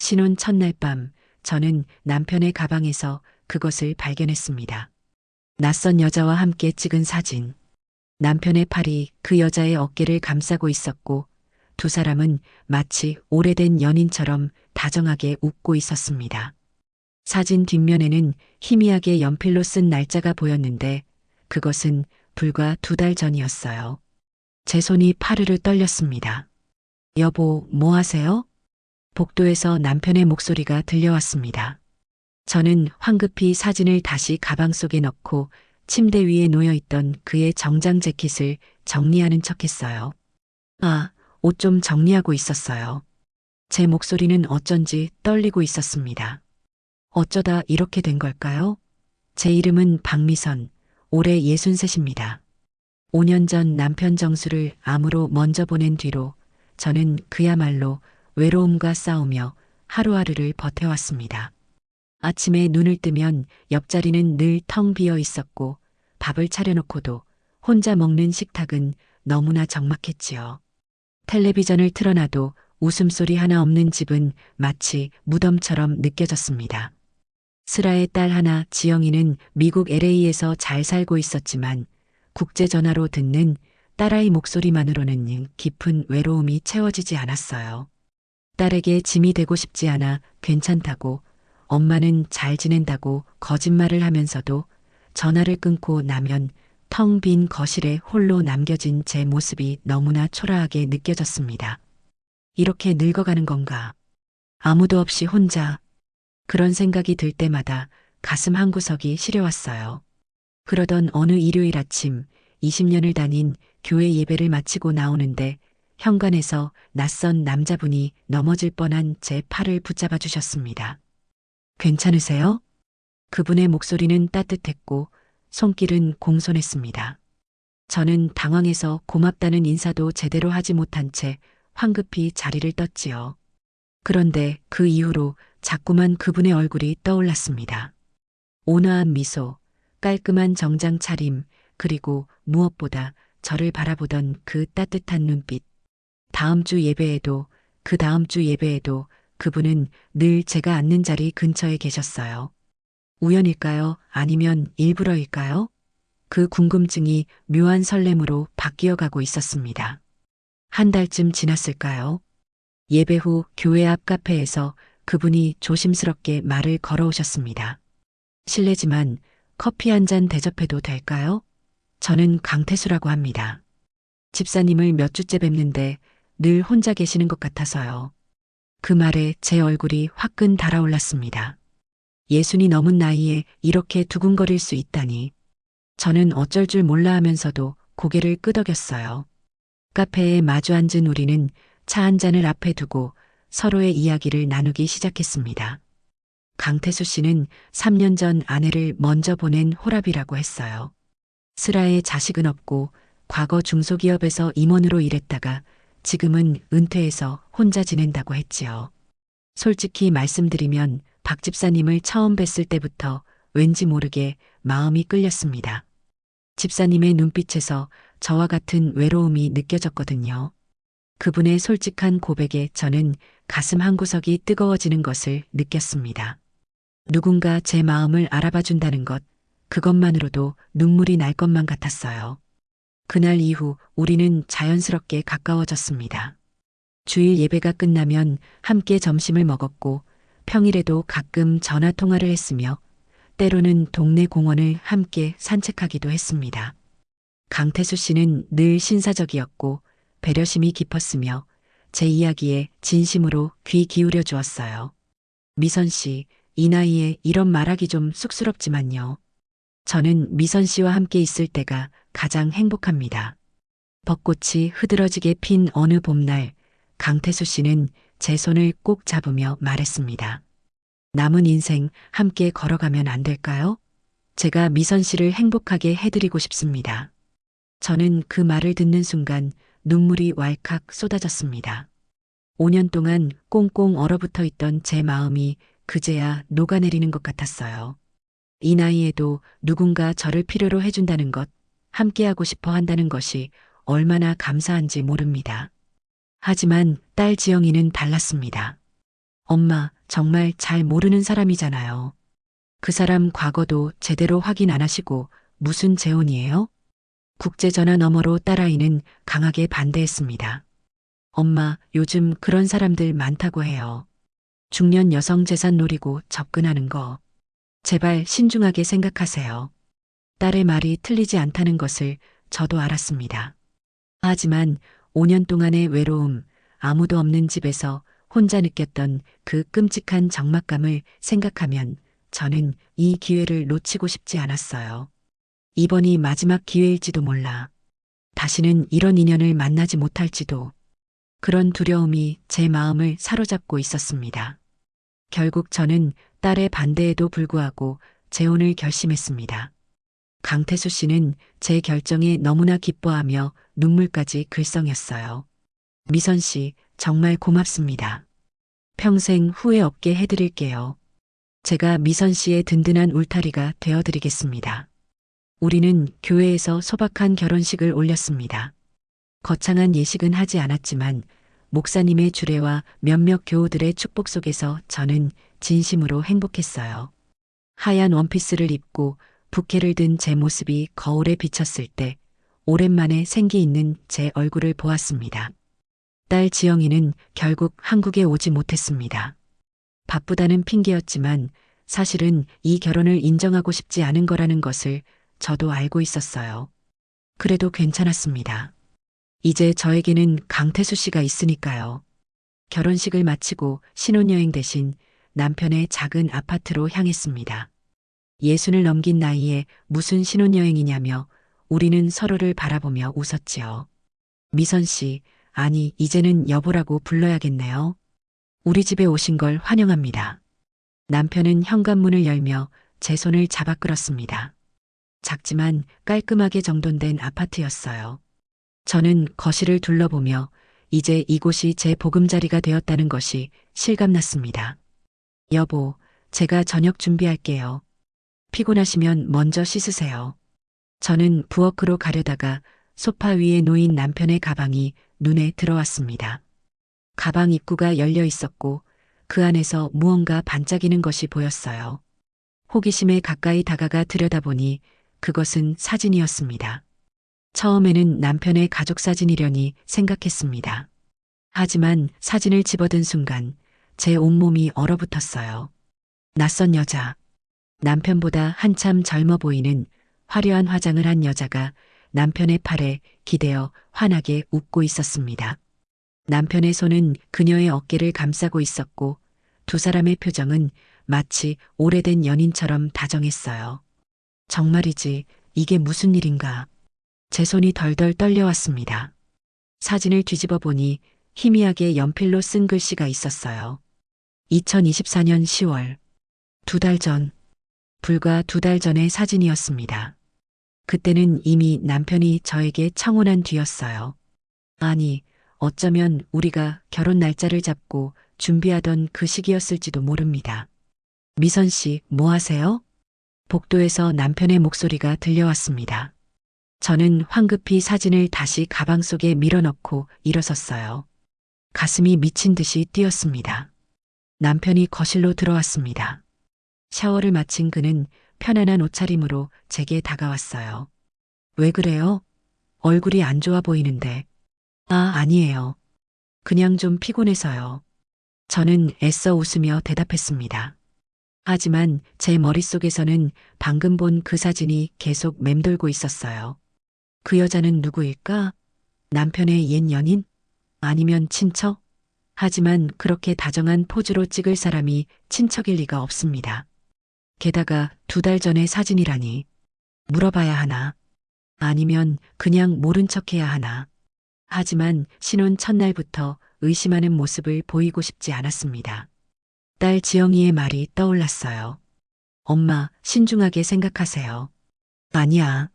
신혼 첫날 밤, 저는 남편의 가방에서 그것을 발견했습니다. 낯선 여자와 함께 찍은 사진. 남편의 팔이 그 여자의 어깨를 감싸고 있었고, 두 사람은 마치 오래된 연인처럼 다정하게 웃고 있었습니다. 사진 뒷면에는 희미하게 연필로 쓴 날짜가 보였는데, 그것은 불과 2달 전이었어요. 제 손이 파르르 떨렸습니다. 여보, 뭐 하세요? 복도에서 남편의 목소리가 들려왔습니다. 저는 황급히 사진을 다시 가방 속에 넣고 침대 위에 놓여있던 그의 정장 재킷을 정리하는 척했어요. 아, 옷 좀 정리하고 있었어요. 제 목소리는 어쩐지 떨리고 있었습니다. 어쩌다 이렇게 된 걸까요? 제 이름은 박미선, 올해 63입니다. 5년 전 남편 정수를 암으로 먼저 보낸 뒤로 저는 그야말로 외로움과 싸우며 하루하루를 버텨왔습니다. 아침에 눈을 뜨면 옆자리는 늘 텅 비어 있었고 밥을 차려놓고도 혼자 먹는 식탁은 너무나 적막했지요. 텔레비전을 틀어놔도 웃음소리 하나 없는 집은 마치 무덤처럼 느껴졌습니다. 슬아의 딸 하나 지영이는 미국 LA에서 잘 살고 있었지만 국제전화로 듣는 딸아이 목소리만으로는 깊은 외로움이 채워지지 않았어요. 딸에게 짐이 되고 싶지 않아 괜찮다고, 엄마는 잘 지낸다고 거짓말을 하면서도 전화를 끊고 나면 텅 빈 거실에 홀로 남겨진 제 모습이 너무나 초라하게 느껴졌습니다. 이렇게 늙어가는 건가? 아무도 없이 혼자. 그런 생각이 들 때마다 가슴 한구석이 시려왔어요. 그러던 어느 일요일 아침 20년을 다닌 교회 예배를 마치고 나오는데 현관에서 낯선 남자분이 넘어질 뻔한 제 팔을 붙잡아 주셨습니다. 괜찮으세요? 그분의 목소리는 따뜻했고 손길은 공손했습니다. 저는 당황해서 고맙다는 인사도 제대로 하지 못한 채 황급히 자리를 떴지요. 그런데 그 이후로 자꾸만 그분의 얼굴이 떠올랐습니다. 온화한 미소, 깔끔한 정장 차림, 그리고 무엇보다 저를 바라보던 그 따뜻한 눈빛. 다음 주 예배에도, 그 다음 주 예배에도 그분은 늘 제가 앉는 자리 근처에 계셨어요. 우연일까요? 아니면 일부러일까요? 그 궁금증이 묘한 설렘으로 바뀌어 가고 있었습니다. 한 달쯤 지났을까요? 예배 후 교회 앞 카페에서 그분이 조심스럽게 말을 걸어오셨습니다. 실례지만 커피 한 잔 대접해도 될까요? 저는 강태수라고 합니다. 집사님을 몇 주째 뵙는데 늘 혼자 계시는 것 같아서요. 그 말에 제 얼굴이 화끈 달아올랐습니다. 60이 넘은 나이에 이렇게 두근거릴 수 있다니. 저는 어쩔 줄 몰라 하면서도 고개를 끄덕였어요. 카페에 마주 앉은 우리는 차 한 잔을 앞에 두고 서로의 이야기를 나누기 시작했습니다. 강태수 씨는 3년 전 아내를 먼저 보낸 호랍이라고 했어요. 슬아의 자식은 없고 과거 중소기업에서 임원으로 일했다가 지금은 은퇴해서 혼자 지낸다고 했지요. 솔직히 말씀드리면 박 집사님을 처음 뵀을 때부터 왠지 모르게 마음이 끌렸습니다. 집사님의 눈빛에서 저와 같은 외로움이 느껴졌거든요. 그분의 솔직한 고백에 저는 가슴 한구석이 뜨거워지는 것을 느꼈습니다. 누군가 제 마음을 알아봐 준다는 것, 그것만으로도 눈물이 날 것만 같았어요. 그날 이후 우리는 자연스럽게 가까워졌습니다. 주일 예배가 끝나면 함께 점심을 먹었고 평일에도 가끔 전화 통화를 했으며 때로는 동네 공원을 함께 산책하기도 했습니다. 강태수 씨는 늘 신사적이었고 배려심이 깊었으며 제 이야기에 진심으로 귀 기울여 주었어요. 미선 씨, 이 나이에 이런 말하기 좀 쑥스럽지만요. 저는 미선 씨와 함께 있을 때가 가장 행복합니다. 벚꽃이 흐드러지게 핀 어느 봄날, 강태수 씨는 제 손을 꼭 잡으며 말했습니다. 남은 인생 함께 걸어가면 안 될까요? 제가 미선 씨를 행복하게 해드리고 싶습니다. 저는 그 말을 듣는 순간 눈물이 왈칵 쏟아졌습니다. 5년 동안 꽁꽁 얼어붙어 있던 제 마음이 그제야 녹아내리는 것 같았어요. 이 나이에도 누군가 저를 필요로 해준다는 것, 함께하고 싶어 한다는 것이 얼마나 감사한지 모릅니다. 하지만 딸 지영이는 달랐습니다. 엄마, 정말 잘 모르는 사람이잖아요. 그 사람 과거도 제대로 확인 안 하시고 무슨 재혼이에요? 국제전화 너머로 딸아이는 강하게 반대했습니다. 엄마, 요즘 그런 사람들 많다고 해요. 중년 여성 재산 노리고 접근하는 거. 제발 신중하게 생각하세요. 딸의 말이 틀리지 않다는 것을 저도 알았습니다. 하지만 5년 동안의 외로움, 아무도 없는 집에서 혼자 느꼈던 그 끔찍한 적막감을 생각하면 저는 이 기회를 놓치고 싶지 않았어요. 이번이 마지막 기회일지도 몰라. 다시는 이런 인연을 만나지 못할지도. 그런 두려움이 제 마음을 사로잡고 있었습니다. 결국 저는 딸의 반대에도 불구하고 재혼을 결심했습니다. 강태수 씨는 제 결정에 너무나 기뻐하며 눈물까지 글썽였어요. 미선 씨, 정말 고맙습니다. 평생 후회 없게 해드릴게요. 제가 미선 씨의 든든한 울타리가 되어드리겠습니다. 우리는 교회에서 소박한 결혼식을 올렸습니다. 거창한 예식은 하지 않았지만 목사님의 주례와 몇몇 교우들의 축복 속에서 저는 진심으로 행복했어요. 하얀 원피스를 입고 부케를 든 제 모습이 거울에 비쳤을 때 오랜만에 생기 있는 제 얼굴을 보았습니다. 딸 지영이는 결국 한국에 오지 못했습니다. 바쁘다는 핑계였지만 사실은 이 결혼을 인정하고 싶지 않은 거라는 것을 저도 알고 있었어요. 그래도 괜찮았습니다. 이제 저에게는 강태수 씨가 있으니까요. 결혼식을 마치고 신혼여행 대신 남편의 작은 아파트로 향했습니다. 60을 넘긴 나이에 무슨 신혼여행이냐며 우리는 서로를 바라보며 웃었지요. 미선 씨, 아니, 이제는 여보라고 불러야겠네요. 우리 집에 오신 걸 환영합니다. 남편은 현관문을 열며 제 손을 잡아 끌었습니다. 작지만 깔끔하게 정돈된 아파트였어요. 저는 거실을 둘러보며 이제 이곳이 제 보금자리가 되었다는 것이 실감났습니다. 여보, 제가 저녁 준비할게요. 피곤하시면 먼저 씻으세요. 저는 부엌으로 가려다가 소파 위에 놓인 남편의 가방이 눈에 들어왔습니다. 가방 입구가 열려 있었고 그 안에서 무언가 반짝이는 것이 보였어요. 호기심에 가까이 다가가 들여다보니 그것은 사진이었습니다. 처음에는 남편의 가족 사진이려니 생각했습니다. 하지만 사진을 집어든 순간 제 온몸이 얼어붙었어요. 낯선 여자. 남편보다 한참 젊어 보이는 화려한 화장을 한 여자가 남편의 팔에 기대어 환하게 웃고 있었습니다. 남편의 손은 그녀의 어깨를 감싸고 있었고 두 사람의 표정은 마치 오래된 연인처럼 다정했어요. 정말이지, 이게 무슨 일인가. 제 손이 덜덜 떨려왔습니다. 사진을 뒤집어 보니 희미하게 연필로 쓴 글씨가 있었어요. 2024년 10월. 2달 전. 불과 2달 전의 사진이었습니다. 그때는 이미 남편이 저에게 청혼한 뒤였어요. 아니, 어쩌면 우리가 결혼 날짜를 잡고 준비하던 그 시기였을지도 모릅니다. 미선 씨, 뭐 하세요? 복도에서 남편의 목소리가 들려왔습니다. 저는 황급히 사진을 다시 가방 속에 밀어넣고 일어섰어요. 가슴이 미친 듯이 뛰었습니다. 남편이 거실로 들어왔습니다. 샤워를 마친 그는 편안한 옷차림으로 제게 다가왔어요. 왜 그래요? 얼굴이 안 좋아 보이는데. 아, 아니에요. 그냥 좀 피곤해서요. 저는 애써 웃으며 대답했습니다. 하지만 제 머릿속에서는 방금 본 그 사진이 계속 맴돌고 있었어요. 그 여자는 누구일까? 남편의 옛 연인? 아니면 친척? 하지만 그렇게 다정한 포즈로 찍을 사람이 친척일 리가 없습니다. 게다가 2달 전의 사진이라니. 물어봐야 하나? 아니면 그냥 모른 척해야 하나? 하지만 신혼 첫날부터 의심하는 모습을 보이고 싶지 않았습니다. 딸 지영이의 말이 떠올랐어요. 엄마, 신중하게 생각하세요. 아니야.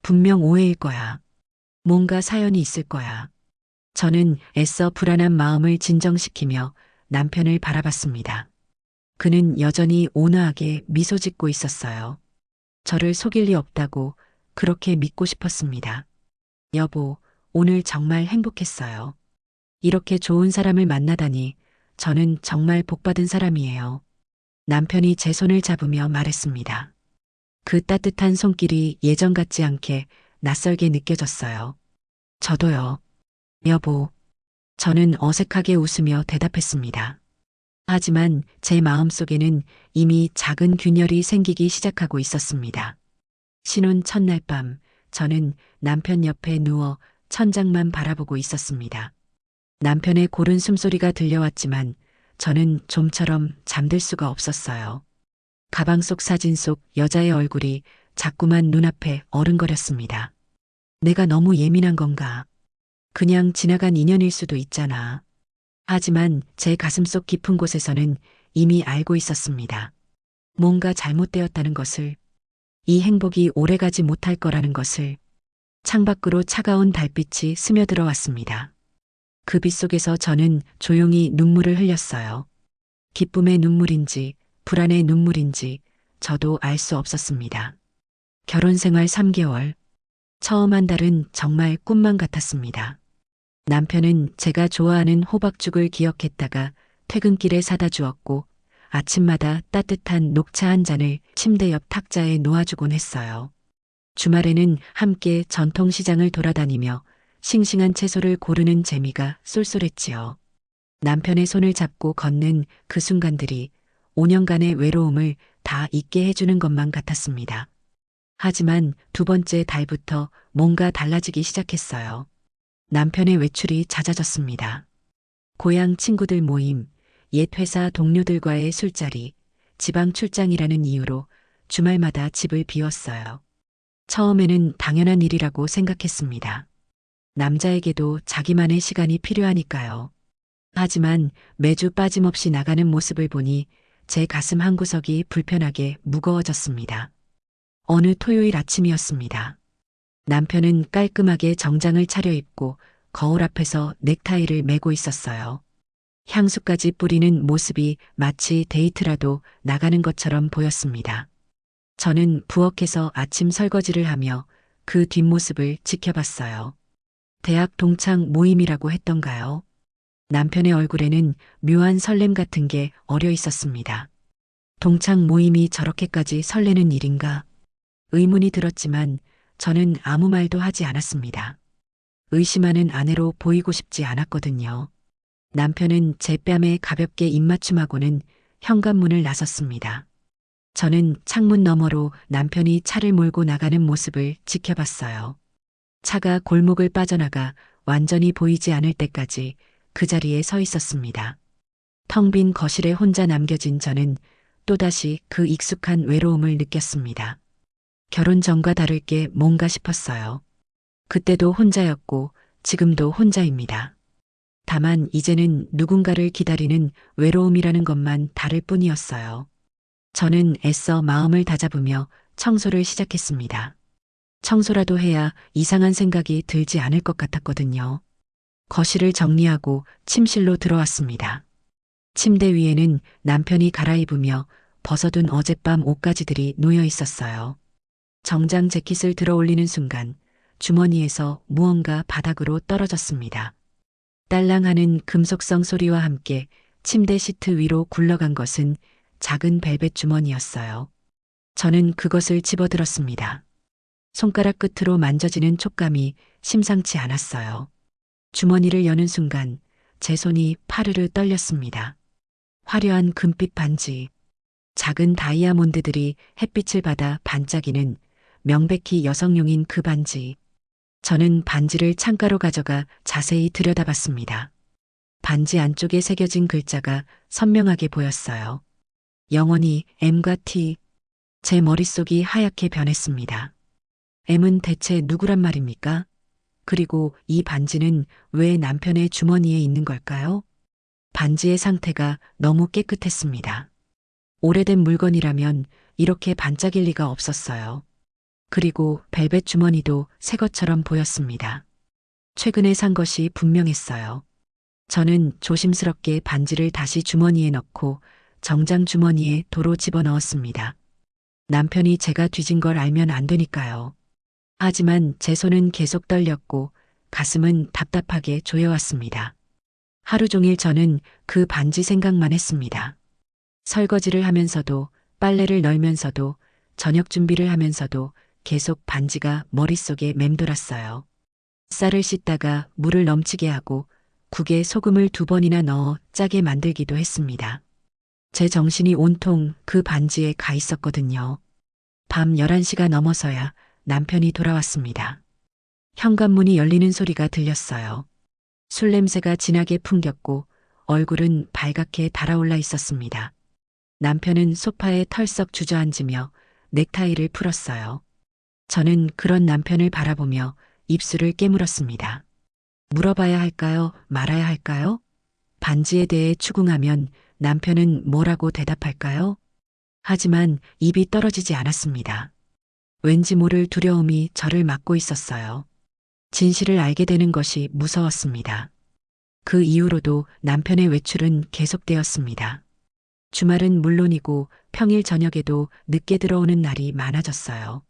분명 오해일 거야. 뭔가 사연이 있을 거야. 저는 애써 불안한 마음을 진정시키며 남편을 바라봤습니다. 그는 여전히 온화하게 미소 짓고 있었어요. 저를 속일 리 없다고 그렇게 믿고 싶었습니다. 여보, 오늘 정말 행복했어요. 이렇게 좋은 사람을 만나다니 저는 정말 복받은 사람이에요. 남편이 제 손을 잡으며 말했습니다. 그 따뜻한 손길이 예전 같지 않게 낯설게 느껴졌어요. 저도요. 여보. 저는 어색하게 웃으며 대답했습니다. 하지만 제 마음속에는 이미 작은 균열이 생기기 시작하고 있었습니다. 신혼 첫날 밤, 저는 남편 옆에 누워 천장만 바라보고 있었습니다. 남편의 고른 숨소리가 들려왔지만 저는 좀처럼 잠들 수가 없었어요. 가방 속 사진 속 여자의 얼굴이 자꾸만 눈앞에 어른거렸습니다. 내가 너무 예민한 건가? 그냥 지나간 인연일 수도 있잖아. 하지만 제 가슴속 깊은 곳에서는 이미 알고 있었습니다. 뭔가 잘못되었다는 것을, 이 행복이 오래가지 못할 거라는 것을. 창밖으로 차가운 달빛이 스며들어 왔습니다. 그 빛 속에서 저는 조용히 눈물을 흘렸어요. 기쁨의 눈물인지 불안의 눈물인지 저도 알 수 없었습니다. 결혼 생활 3개월. 처음 한 달은 정말 꿈만 같았습니다. 남편은 제가 좋아하는 호박죽을 기억했다가 퇴근길에 사다 주었고 아침마다 따뜻한 녹차 한 잔을 침대 옆 탁자에 놓아주곤 했어요. 주말에는 함께 전통시장을 돌아다니며 싱싱한 채소를 고르는 재미가 쏠쏠했지요. 남편의 손을 잡고 걷는 그 순간들이 5년간의 외로움을 다 잊게 해주는 것만 같았습니다. 하지만 두 번째 달부터 뭔가 달라지기 시작했어요. 남편의 외출이 잦아졌습니다. 고향 친구들 모임, 옛 회사 동료들과의 술자리, 지방 출장이라는 이유로 주말마다 집을 비웠어요. 처음에는 당연한 일이라고 생각했습니다. 남자에게도 자기만의 시간이 필요하니까요. 하지만 매주 빠짐없이 나가는 모습을 보니 제 가슴 한구석이 불편하게 무거워졌습니다. 어느 토요일 아침이었습니다. 남편은 깔끔하게 정장을 차려입고 거울 앞에서 넥타이를 매고 있었어요. 향수까지 뿌리는 모습이 마치 데이트라도 나가는 것처럼 보였습니다. 저는 부엌에서 아침 설거지를 하며 그 뒷모습을 지켜봤어요. 대학 동창 모임이라고 했던가요? 남편의 얼굴에는 묘한 설렘 같은 게 어려 있었습니다. 동창 모임이 저렇게까지 설레는 일인가? 의문이 들었지만 저는 아무 말도 하지 않았습니다. 의심하는 아내로 보이고 싶지 않았거든요. 남편은 제 뺨에 가볍게 입맞춤하고는 현관문을 나섰습니다. 저는 창문 너머로 남편이 차를 몰고 나가는 모습을 지켜봤어요. 차가 골목을 빠져나가 완전히 보이지 않을 때까지 그 자리에 서 있었습니다. 텅 빈 거실에 혼자 남겨진 저는 또다시 그 익숙한 외로움을 느꼈습니다. 결혼 전과 다를 게 뭔가 싶었어요. 그때도 혼자였고 지금도 혼자입니다. 다만 이제는 누군가를 기다리는 외로움이라는 것만 다를 뿐이었어요. 저는 애써 마음을 다잡으며 청소를 시작했습니다. 청소라도 해야 이상한 생각이 들지 않을 것 같았거든요. 거실을 정리하고 침실로 들어왔습니다. 침대 위에는 남편이 갈아입으며 벗어둔 어젯밤 옷가지들이 놓여 있었어요. 정장 재킷을 들어 올리는 순간 주머니에서 무언가 바닥으로 떨어졌습니다. 딸랑하는 금속성 소리와 함께 침대 시트 위로 굴러간 것은 작은 벨벳 주머니였어요. 저는 그것을 집어들었습니다. 손가락 끝으로 만져지는 촉감이 심상치 않았어요. 주머니를 여는 순간 제 손이 파르르 떨렸습니다. 화려한 금빛 반지, 작은 다이아몬드들이 햇빛을 받아 반짝이는 명백히 여성용인 그 반지. 저는 반지를 창가로 가져가 자세히 들여다봤습니다. 반지 안쪽에 새겨진 글자가 선명하게 보였어요. 영원히 M과 T. 제 머릿속이 하얗게 변했습니다. M은 대체 누구란 말입니까? 그리고 이 반지는 왜 남편의 주머니에 있는 걸까요? 반지의 상태가 너무 깨끗했습니다. 오래된 물건이라면 이렇게 반짝일 리가 없었어요. 그리고 벨벳 주머니도 새 것처럼 보였습니다. 최근에 산 것이 분명했어요. 저는 조심스럽게 반지를 다시 주머니에 넣고 정장 주머니에 도로 집어넣었습니다. 남편이 제가 뒤진 걸 알면 안 되니까요. 하지만 제 손은 계속 떨렸고 가슴은 답답하게 조여왔습니다. 하루 종일 저는 그 반지 생각만 했습니다. 설거지를 하면서도, 빨래를 널면서도, 저녁 준비를 하면서도 계속 반지가 머릿속에 맴돌았어요. 쌀을 씻다가 물을 넘치게 하고 국에 소금을 2번이나 넣어 짜게 만들기도 했습니다. 제 정신이 온통 그 반지에 가 있었거든요. 밤 11시가 넘어서야 남편이 돌아왔습니다. 현관문이 열리는 소리가 들렸어요. 술 냄새가 진하게 풍겼고 얼굴은 발갛게 달아올라 있었습니다. 남편은 소파에 털썩 주저앉으며 넥타이를 풀었어요. 저는 그런 남편을 바라보며 입술을 깨물었습니다. 물어봐야 할까요? 말아야 할까요? 반지에 대해 추궁하면 남편은 뭐라고 대답할까요? 하지만 입이 떨어지지 않았습니다. 왠지 모를 두려움이 저를 막고 있었어요. 진실을 알게 되는 것이 무서웠습니다. 그 이후로도 남편의 외출은 계속되었습니다. 주말은 물론이고 평일 저녁에도 늦게 들어오는 날이 많아졌어요.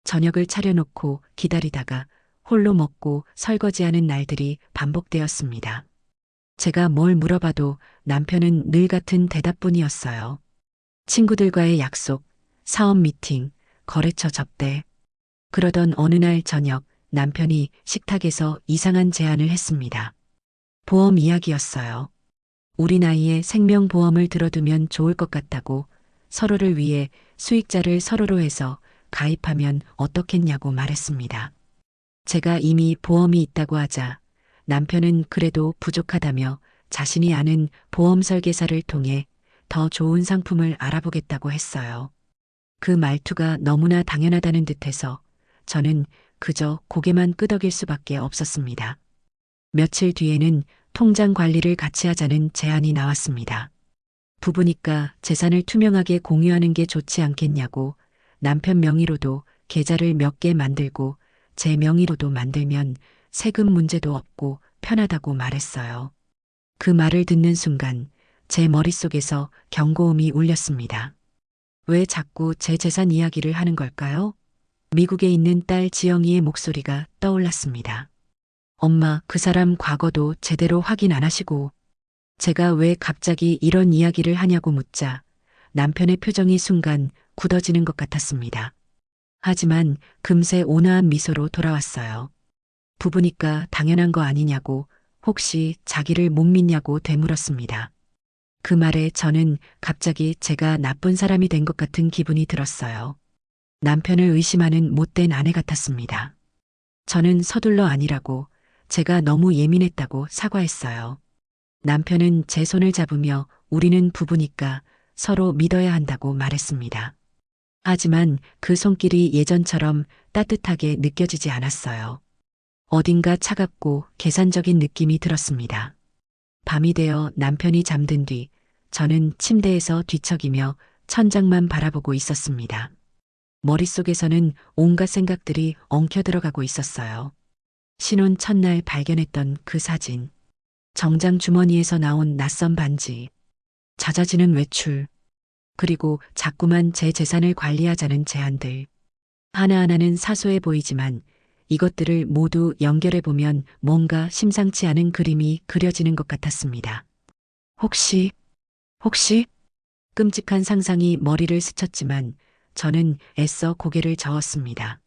저녁을 차려놓고 기다리다가 홀로 먹고 설거지하는 날들이 반복되었습니다. 제가 뭘 물어봐도 남편은 늘 같은 대답뿐이었어요. 친구들과의 약속, 사업 미팅, 거래처 접대. 그러던 어느 날 저녁 남편이 식탁에서 이상한 제안을 했습니다. 보험 이야기였어요. 우리 나이에 생명보험을 들어두면 좋을 것 같다고 서로를 위해 수익자를 서로로 해서 가입하면 어떻겠냐고 말했습니다. 제가 이미 보험이 있다고 하자 남편은 그래도 부족하다며 자신이 아는 보험 설계사를 통해 더 좋은 상품을 알아보겠다고 했어요. 그 말투가 너무나 당연하다는 듯해서 저는 그저 고개만 끄덕일 수밖에 없었습니다. 며칠 뒤에는 통장 관리를 같이 하자는 제안이 나왔습니다. 부부니까 재산을 투명하게 공유하는 게 좋지 않겠냐고 남편 명의로도 계좌를 몇 개 만들고 제 명의로도 만들면 세금 문제도 없고 편하다고 말했어요. 그 말을 듣는 순간 제 머릿속에서 경고음이 울렸습니다. 왜 자꾸 제 재산 이야기를 하는 걸까요? 미국에 있는 딸 지영이의 목소리가 떠올랐습니다. 엄마, 그 사람 과거도 제대로 확인 안 하시고 제가 왜 갑자기 이런 이야기를 하냐고 묻자 남편의 표정이 순간 굳어지는 것 같았습니다. 하지만 금세 온화한 미소로 돌아왔어요. 부부니까 당연한 거 아니냐고 혹시 자기를 못 믿냐고 되물었습니다. 그 말에 저는 갑자기 제가 나쁜 사람이 된 것 같은 기분이 들었어요. 남편을 의심하는 못된 아내 같았습니다. 저는 서둘러 아니라고 제가 너무 예민했다고 사과했어요. 남편은 제 손을 잡으며 우리는 부부니까 서로 믿어야 한다고 말했습니다. 하지만 그 손길이 예전처럼 따뜻하게 느껴지지 않았어요. 어딘가 차갑고 계산적인 느낌이 들었습니다. 밤이 되어 남편이 잠든 뒤 저는 침대에서 뒤척이며 천장만 바라보고 있었습니다. 머릿속에서는 온갖 생각들이 엉켜들어가고 있었어요. 신혼 첫날 발견했던 그 사진, 정장 주머니에서 나온 낯선 반지, 잦아지는 외출, 그리고 자꾸만 제 재산을 관리하자는 제안들. 하나하나는 사소해 보이지만 이것들을 모두 연결해보면 뭔가 심상치 않은 그림이 그려지는 것 같았습니다. 혹시 끔찍한 상상이 머리를 스쳤지만 저는 애써 고개를 저었습니다.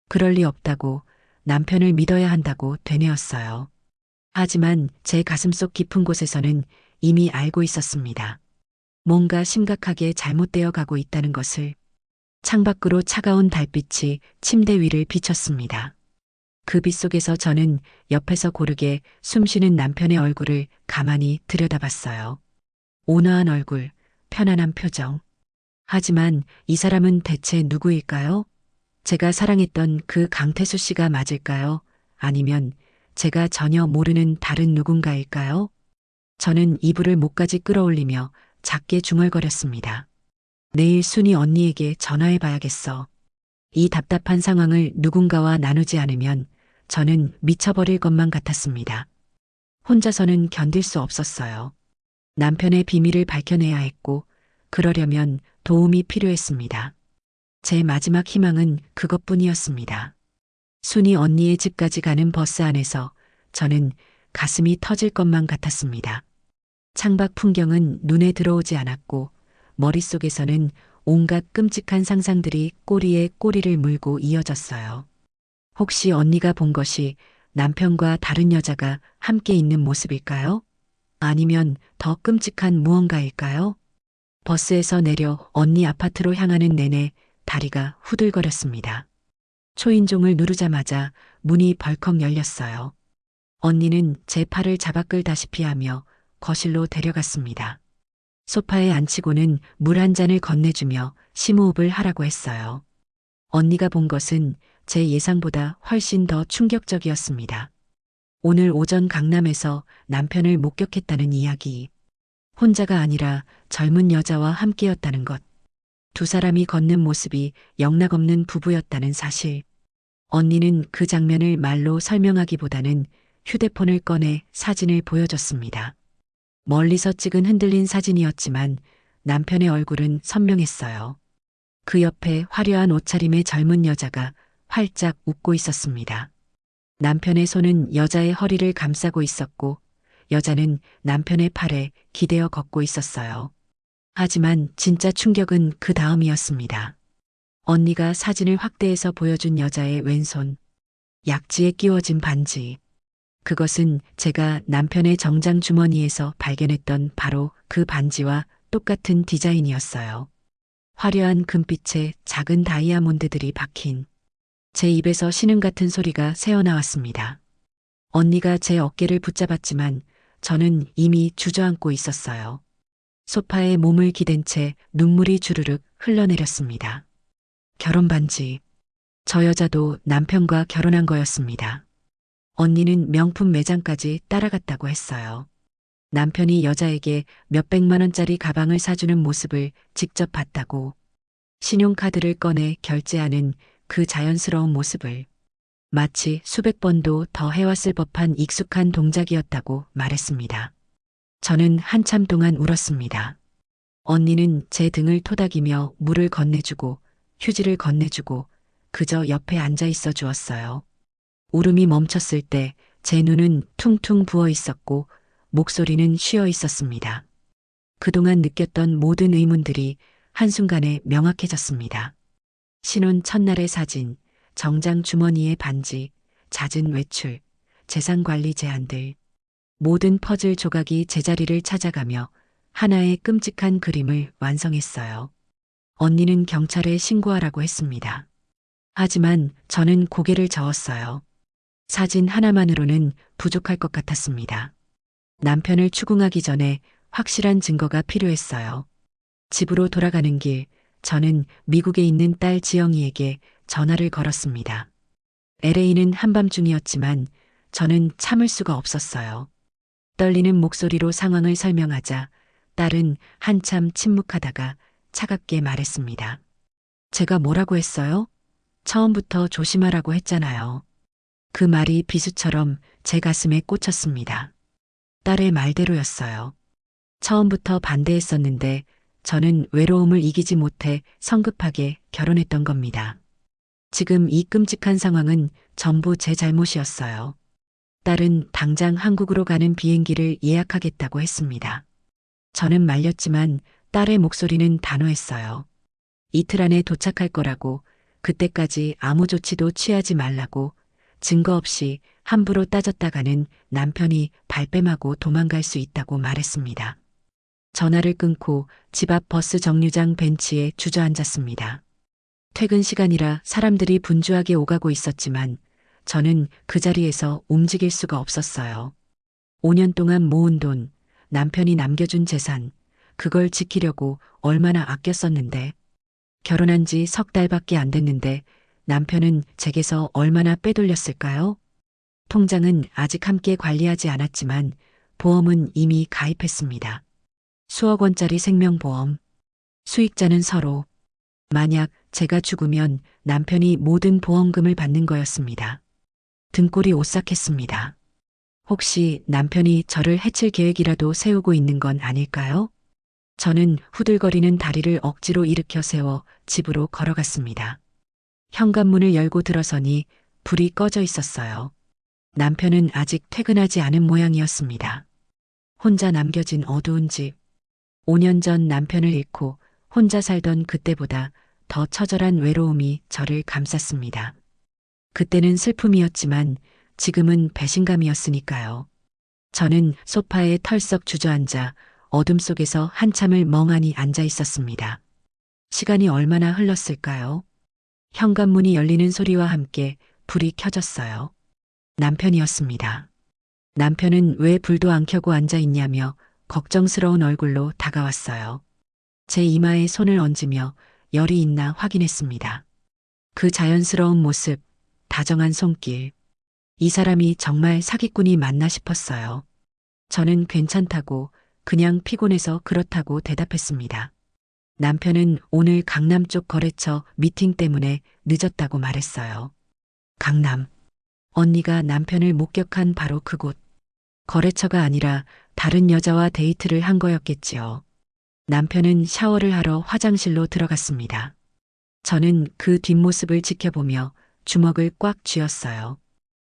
그럴 리 없다고, 남편을 믿어야 한다고 되뇌었어요. 하지만 제 가슴속 깊은 곳에서는 이미 알고 있었습니다. 뭔가 심각하게 잘못되어 가고 있다는 것을. 창밖으로 차가운 달빛이 침대 위를 비쳤습니다. 그 빛 속에서 저는 옆에서 고르게 숨쉬는 남편의 얼굴을 가만히 들여다봤어요. 온화한 얼굴, 편안한 표정. 하지만 이 사람은 대체 누구일까요? 제가 사랑했던 그 강태수 씨가 맞을까요? 아니면 제가 전혀 모르는 다른 누군가일까요? 저는 이불을 목까지 끌어올리며 작게 중얼거렸습니다. 내일 순이 언니에게 전화해 봐야겠어. 이 답답한 상황을 누군가와 나누지 않으면 저는 미쳐버릴 것만 같았습니다. 혼자서는 견딜 수 없었어요. 남편의 비밀을 밝혀내야 했고, 그러려면 도움이 필요했습니다. 제 마지막 희망은 그것뿐이었습니다. 순이 언니의 집까지 가는 버스 안에서 저는 가슴이 터질 것만 같았습니다. 창밖 풍경은 눈에 들어오지 않았고 머릿속에서는 온갖 끔찍한 상상들이 꼬리에 꼬리를 물고 이어졌어요. 혹시 언니가 본 것이 남편과 다른 여자가 함께 있는 모습일까요? 아니면 더 끔찍한 무언가일까요? 버스에서 내려 언니 아파트로 향하는 내내 다리가 후들거렸습니다. 초인종을 누르자마자 문이 벌컥 열렸어요. 언니는 제 팔을 잡아 끌다시피 하며 거실로 데려갔습니다. 소파에 앉히고는 물 한 잔을 건네주며 심호흡을 하라고 했어요. 언니가 본 것은 제 예상보다 훨씬 더 충격적이었습니다. 오늘 오전 강남에서 남편을 목격했다는 이야기. 혼자가 아니라 젊은 여자와 함께였다는 것. 두 사람이 걷는 모습이 영락없는 부부였다는 사실. 언니는 그 장면을 말로 설명하기보다는 휴대폰을 꺼내 사진을 보여줬습니다. 멀리서 찍은 흔들린 사진이었지만 남편의 얼굴은 선명했어요. 그 옆에 화려한 옷차림의 젊은 여자가 활짝 웃고 있었습니다. 남편의 손은 여자의 허리를 감싸고 있었고 여자는 남편의 팔에 기대어 걷고 있었어요. 하지만 진짜 충격은 그 다음이었습니다. 언니가 사진을 확대해서 보여준 여자의 왼손, 약지에 끼워진 반지. 그것은 제가 남편의 정장 주머니에서 발견했던 바로 그 반지와 똑같은 디자인이었어요. 화려한 금빛에 작은 다이아몬드들이 박힌. 제 입에서 신음 같은 소리가 새어나왔습니다. 언니가 제 어깨를 붙잡았지만 저는 이미 주저앉고 있었어요. 소파에 몸을 기댄 채 눈물이 주르륵 흘러내렸습니다. 결혼 반지. 저 여자도 남편과 결혼한 거였습니다. 언니는 명품 매장까지 따라갔다고 했어요. 남편이 여자에게 몇백만 원짜리 가방을 사주는 모습을 직접 봤다고. 신용카드를 꺼내 결제하는 그 자연스러운 모습을 마치 수백 번도 더 해왔을 법한 익숙한 동작이었다고 말했습니다. 저는 한참 동안 울었습니다. 언니는 제 등을 토닥이며 물을 건네주고 휴지를 건네주고 그저 옆에 앉아 있어 주었어요. 울음이 멈췄을 때 제 눈은 퉁퉁 부어 있었고 목소리는 쉬어 있었습니다. 그동안 느꼈던 모든 의문들이 한순간에 명확해졌습니다. 신혼 첫날의 사진, 정장 주머니의 반지, 잦은 외출, 재산관리 제안들. 모든 퍼즐 조각이 제자리를 찾아가며 하나의 끔찍한 그림을 완성했어요. 언니는 경찰에 신고하라고 했습니다. 하지만 저는 고개를 저었어요. 사진 하나만으로는 부족할 것 같았습니다. 남편을 추궁하기 전에 확실한 증거가 필요했어요. 집으로 돌아가는 길, 저는 미국에 있는 딸 지영이에게 전화를 걸었습니다. LA는 한밤중이었지만 저는 참을 수가 없었어요. 떨리는 목소리로 상황을 설명하자 딸은 한참 침묵하다가 차갑게 말했습니다. 제가 뭐라고 했어요? 처음부터 조심하라고 했잖아요. 그 말이 비수처럼 제 가슴에 꽂혔습니다. 딸의 말대로였어요. 처음부터 반대했었는데 저는 외로움을 이기지 못해 성급하게 결혼했던 겁니다. 지금 이 끔찍한 상황은 전부 제 잘못이었어요. 딸은 당장 한국으로 가는 비행기를 예약하겠다고 했습니다. 저는 말렸지만 딸의 목소리는 단호했어요. 이틀 안에 도착할 거라고, 그때까지 아무 조치도 취하지 말라고, 증거 없이 함부로 따졌다가는 남편이 발뺌하고 도망갈 수 있다고 말했습니다. 전화를 끊고 집 앞 버스 정류장 벤치에 주저앉았습니다. 퇴근 시간이라 사람들이 분주하게 오가고 있었지만 저는 그 자리에서 움직일 수가 없었어요. 5년 동안 모은 돈, 남편이 남겨준 재산, 그걸 지키려고 얼마나 아꼈었는데, 결혼한 지 석 달밖에 안 됐는데 남편은 제게서 얼마나 빼돌렸을까요? 통장은 아직 함께 관리하지 않았지만 보험은 이미 가입했습니다. 수억 원짜리 생명보험. 수익자는 서로. 만약 제가 죽으면 남편이 모든 보험금을 받는 거였습니다. 등골이 오싹했습니다. 혹시 남편이 저를 해칠 계획이라도 세우고 있는 건 아닐까요? 저는 후들거리는 다리를 억지로 일으켜 세워 집으로 걸어갔습니다. 현관문을 열고 들어서니 불이 꺼져 있었어요. 남편은 아직 퇴근하지 않은 모양이었습니다. 혼자 남겨진 어두운 집. 5년 전 남편을 잃고 혼자 살던 그때보다 더 처절한 외로움이 저를 감쌌습니다. 그때는 슬픔이었지만 지금은 배신감이었으니까요. 저는 소파에 털썩 주저앉아 어둠 속에서 한참을 멍하니 앉아 있었습니다. 시간이 얼마나 흘렀을까요? 현관문이 열리는 소리와 함께 불이 켜졌어요. 남편이었습니다. 남편은 왜 불도 안 켜고 앉아 있냐며 걱정스러운 얼굴로 다가왔어요. 제 이마에 손을 얹으며 열이 있나 확인했습니다. 그 자연스러운 모습, 다정한 손길. 이 사람이 정말 사기꾼이 맞나 싶었어요. 저는 괜찮다고, 그냥 피곤해서 그렇다고 대답했습니다. 남편은 오늘 강남 쪽 거래처 미팅 때문에 늦었다고 말했어요. 강남. 언니가 남편을 목격한 바로 그곳. 거래처가 아니라 다른 여자와 데이트를 한 거였겠지요. 남편은 샤워를 하러 화장실로 들어갔습니다. 저는 그 뒷모습을 지켜보며 주먹을 꽉 쥐었어요.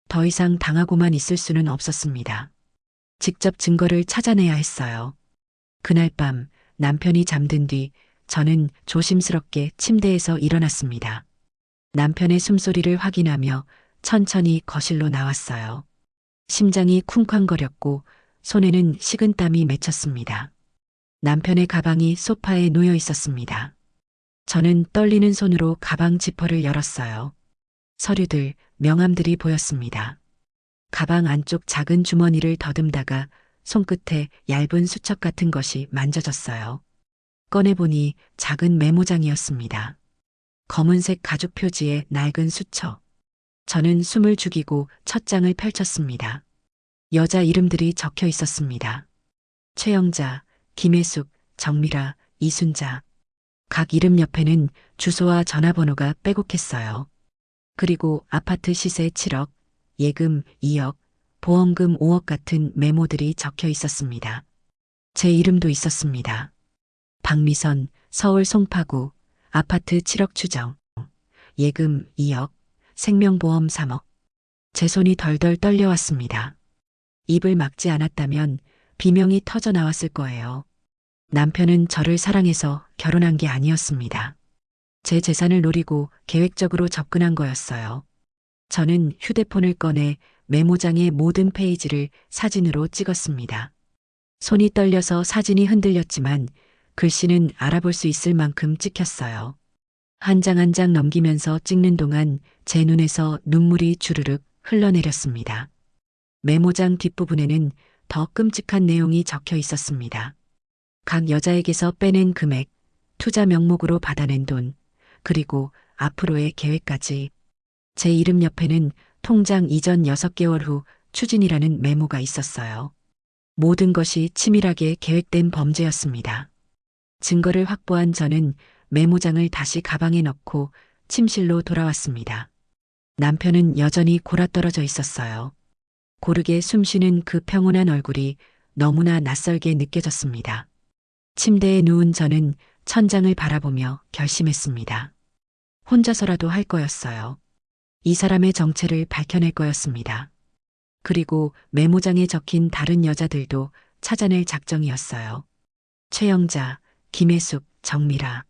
더 이상 당하고만 있을 수는 없었습니다. 직접 증거를 찾아내야 했어요. 그날 밤 남편이 잠든 뒤 저는 조심스럽게 침대에서 일어났습니다. 남편의 숨소리를 확인하며 천천히 거실로 나왔어요. 심장이 쿵쾅거렸고 손에는 식은땀이 맺혔습니다. 남편의 가방이 소파에 놓여 있었습니다. 저는 떨리는 손으로 가방 지퍼를 열었어요. 서류들, 명함들이 보였습니다. 가방 안쪽 작은 주머니를 더듬다가 손끝에 얇은 수첩 같은 것이 만져졌어요. 꺼내보니 작은 메모장이었습니다. 검은색 가죽 표지의 낡은 수첩. 저는 숨을 죽이고 첫 장을 펼쳤습니다. 여자 이름들이 적혀 있었습니다. 최영자, 김혜숙, 정미라, 이순자. 각 이름 옆에는 주소와 전화번호가 빼곡했어요. 그리고 아파트 시세 7억, 예금 2억, 보험금 5억 같은 메모들이 적혀 있었습니다. 제 이름도 있었습니다. 박미선, 서울 송파구, 아파트 7억 추정, 예금 2억, 생명보험 3억. 제 손이 덜덜 떨려왔습니다. 입을 막지 않았다면 비명이 터져 나왔을 거예요. 남편은 저를 사랑해서 결혼한 게 아니었습니다. 제 재산을 노리고 계획적으로 접근한 거였어요. 저는 휴대폰을 꺼내 메모장의 모든 페이지를 사진으로 찍었습니다. 손이 떨려서 사진이 흔들렸지만 글씨는 알아볼 수 있을 만큼 찍혔어요. 한 장 한 장 넘기면서 찍는 동안 제 눈에서 눈물이 주르륵 흘러내렸습니다. 메모장 뒷부분에는 더 끔찍한 내용이 적혀 있었습니다. 각 여자에게서 빼낸 금액, 투자 명목으로 받아낸 돈, 그리고 앞으로의 계획까지. 제 이름 옆에는 통장 이전 6개월 후 추진이라는 메모가 있었어요. 모든 것이 치밀하게 계획된 범죄였습니다. 증거를 확보한 저는 메모장을 다시 가방에 넣고 침실로 돌아왔습니다. 남편은 여전히 골아떨어져 있었어요. 고르게 숨쉬는 그 평온한 얼굴이 너무나 낯설게 느껴졌습니다. 침대에 누운 저는 천장을 바라보며 결심했습니다. 혼자서라도 할 거였어요. 이 사람의 정체를 밝혀낼 거였습니다. 그리고 메모장에 적힌 다른 여자들도 찾아낼 작정이었어요. 최영자, 김혜숙, 정미라.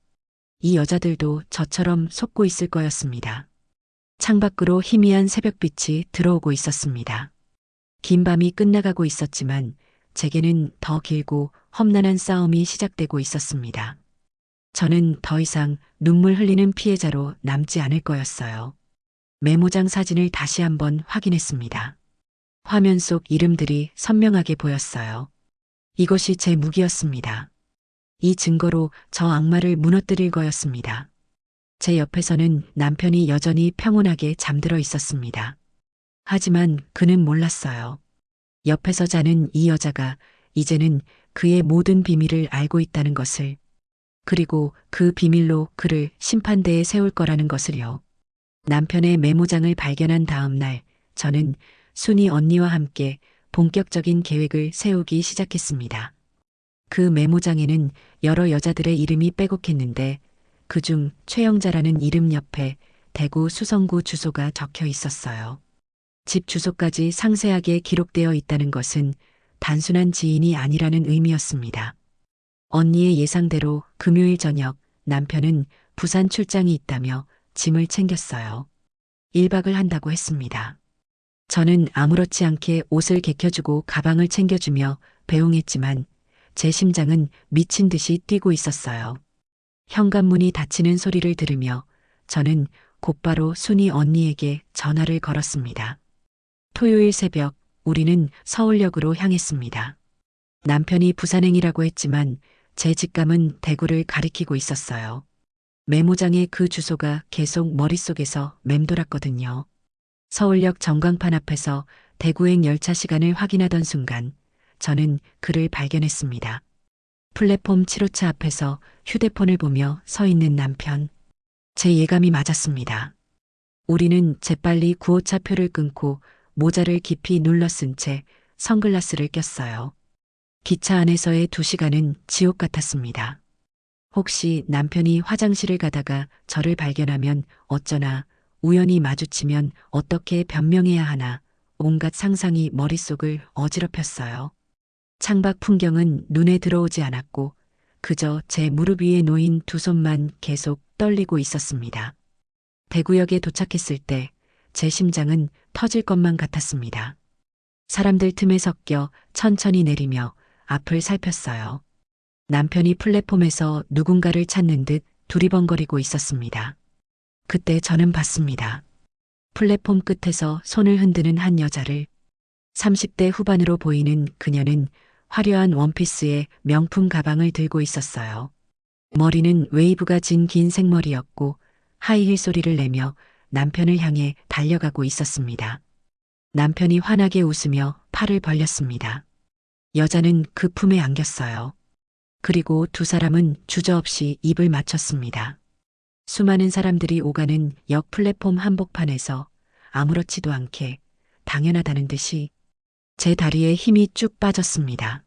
이 여자들도 저처럼 속고 있을 거였습니다. 창밖으로 희미한 새벽빛이 들어오고 있었습니다. 긴 밤이 끝나가고 있었지만 제게는 더 길고 험난한 싸움이 시작되고 있었습니다. 저는 더 이상 눈물 흘리는 피해자로 남지 않을 거였어요. 메모장 사진을 다시 한번 확인했습니다. 화면 속 이름들이 선명하게 보였어요. 이것이 제 무기였습니다. 이 증거로 저 악마를 무너뜨릴 거였습니다. 제 옆에서는 남편이 여전히 평온하게 잠들어 있었습니다. 하지만 그는 몰랐어요. 옆에서 자는 이 여자가 이제는 그의 모든 비밀을 알고 있다는 것을, 그리고 그 비밀로 그를 심판대에 세울 거라는 것을요. 남편의 메모장을 발견한 다음 날, 저는 순이 언니와 함께 본격적인 계획을 세우기 시작했습니다. 그 메모장에는 여러 여자들의 이름이 빼곡했는데 그중 최영자라는 이름 옆에 대구 수성구 주소가 적혀 있었어요. 집 주소까지 상세하게 기록되어 있다는 것은 단순한 지인이 아니라는 의미였습니다. 언니의 예상대로 금요일 저녁 남편은 부산 출장이 있다며 짐을 챙겼어요. 1박을 한다고 했습니다. 저는 아무렇지 않게 옷을 개켜주고 가방을 챙겨주며 배웅했지만 제 심장은 미친 듯이 뛰고 있었어요. 현관문이 닫히는 소리를 들으며 저는 곧바로 순이 언니에게 전화를 걸었습니다. 토요일 새벽 우리는 서울역으로 향했습니다. 남편이 부산행이라고 했지만 제 직감은 대구를 가리키고 있었어요. 메모장의 그 주소가 계속 머릿속에서 맴돌았거든요. 서울역 전광판 앞에서 대구행 열차 시간을 확인하던 순간 저는 그를 발견했습니다. 플랫폼 7호차 앞에서 휴대폰을 보며 서 있는 남편. 제 예감이 맞았습니다. 우리는 재빨리 9호차 표를 끊고 모자를 깊이 눌러 쓴 채 선글라스를 꼈어요. 기차 안에서의 2시간은 지옥 같았습니다. 혹시 남편이 화장실을 가다가 저를 발견하면 어쩌나, 우연히 마주치면 어떻게 변명해야 하나, 온갖 상상이 머릿속을 어지럽혔어요. 창밖 풍경은 눈에 들어오지 않았고 그저 제 무릎 위에 놓인 두 손만 계속 떨리고 있었습니다. 대구역에 도착했을 때 제 심장은 터질 것만 같았습니다. 사람들 틈에 섞여 천천히 내리며 앞을 살폈어요. 남편이 플랫폼에서 누군가를 찾는 듯 두리번거리고 있었습니다. 그때 저는 봤습니다. 플랫폼 끝에서 손을 흔드는 한 여자를. 30대 후반으로 보이는 그녀는 화려한 원피스에 명품 가방을 들고 있었어요. 머리는 웨이브가 진 긴 생머리였고 하이힐 소리를 내며 남편을 향해 달려가고 있었습니다. 남편이 환하게 웃으며 팔을 벌렸습니다. 여자는 그 품에 안겼어요. 그리고 두 사람은 주저없이 입을 맞췄습니다. 수많은 사람들이 오가는 역 플랫폼 한복판에서 아무렇지도 않게 당연하다는 듯이 제 다리에 힘이 쭉 빠졌습니다.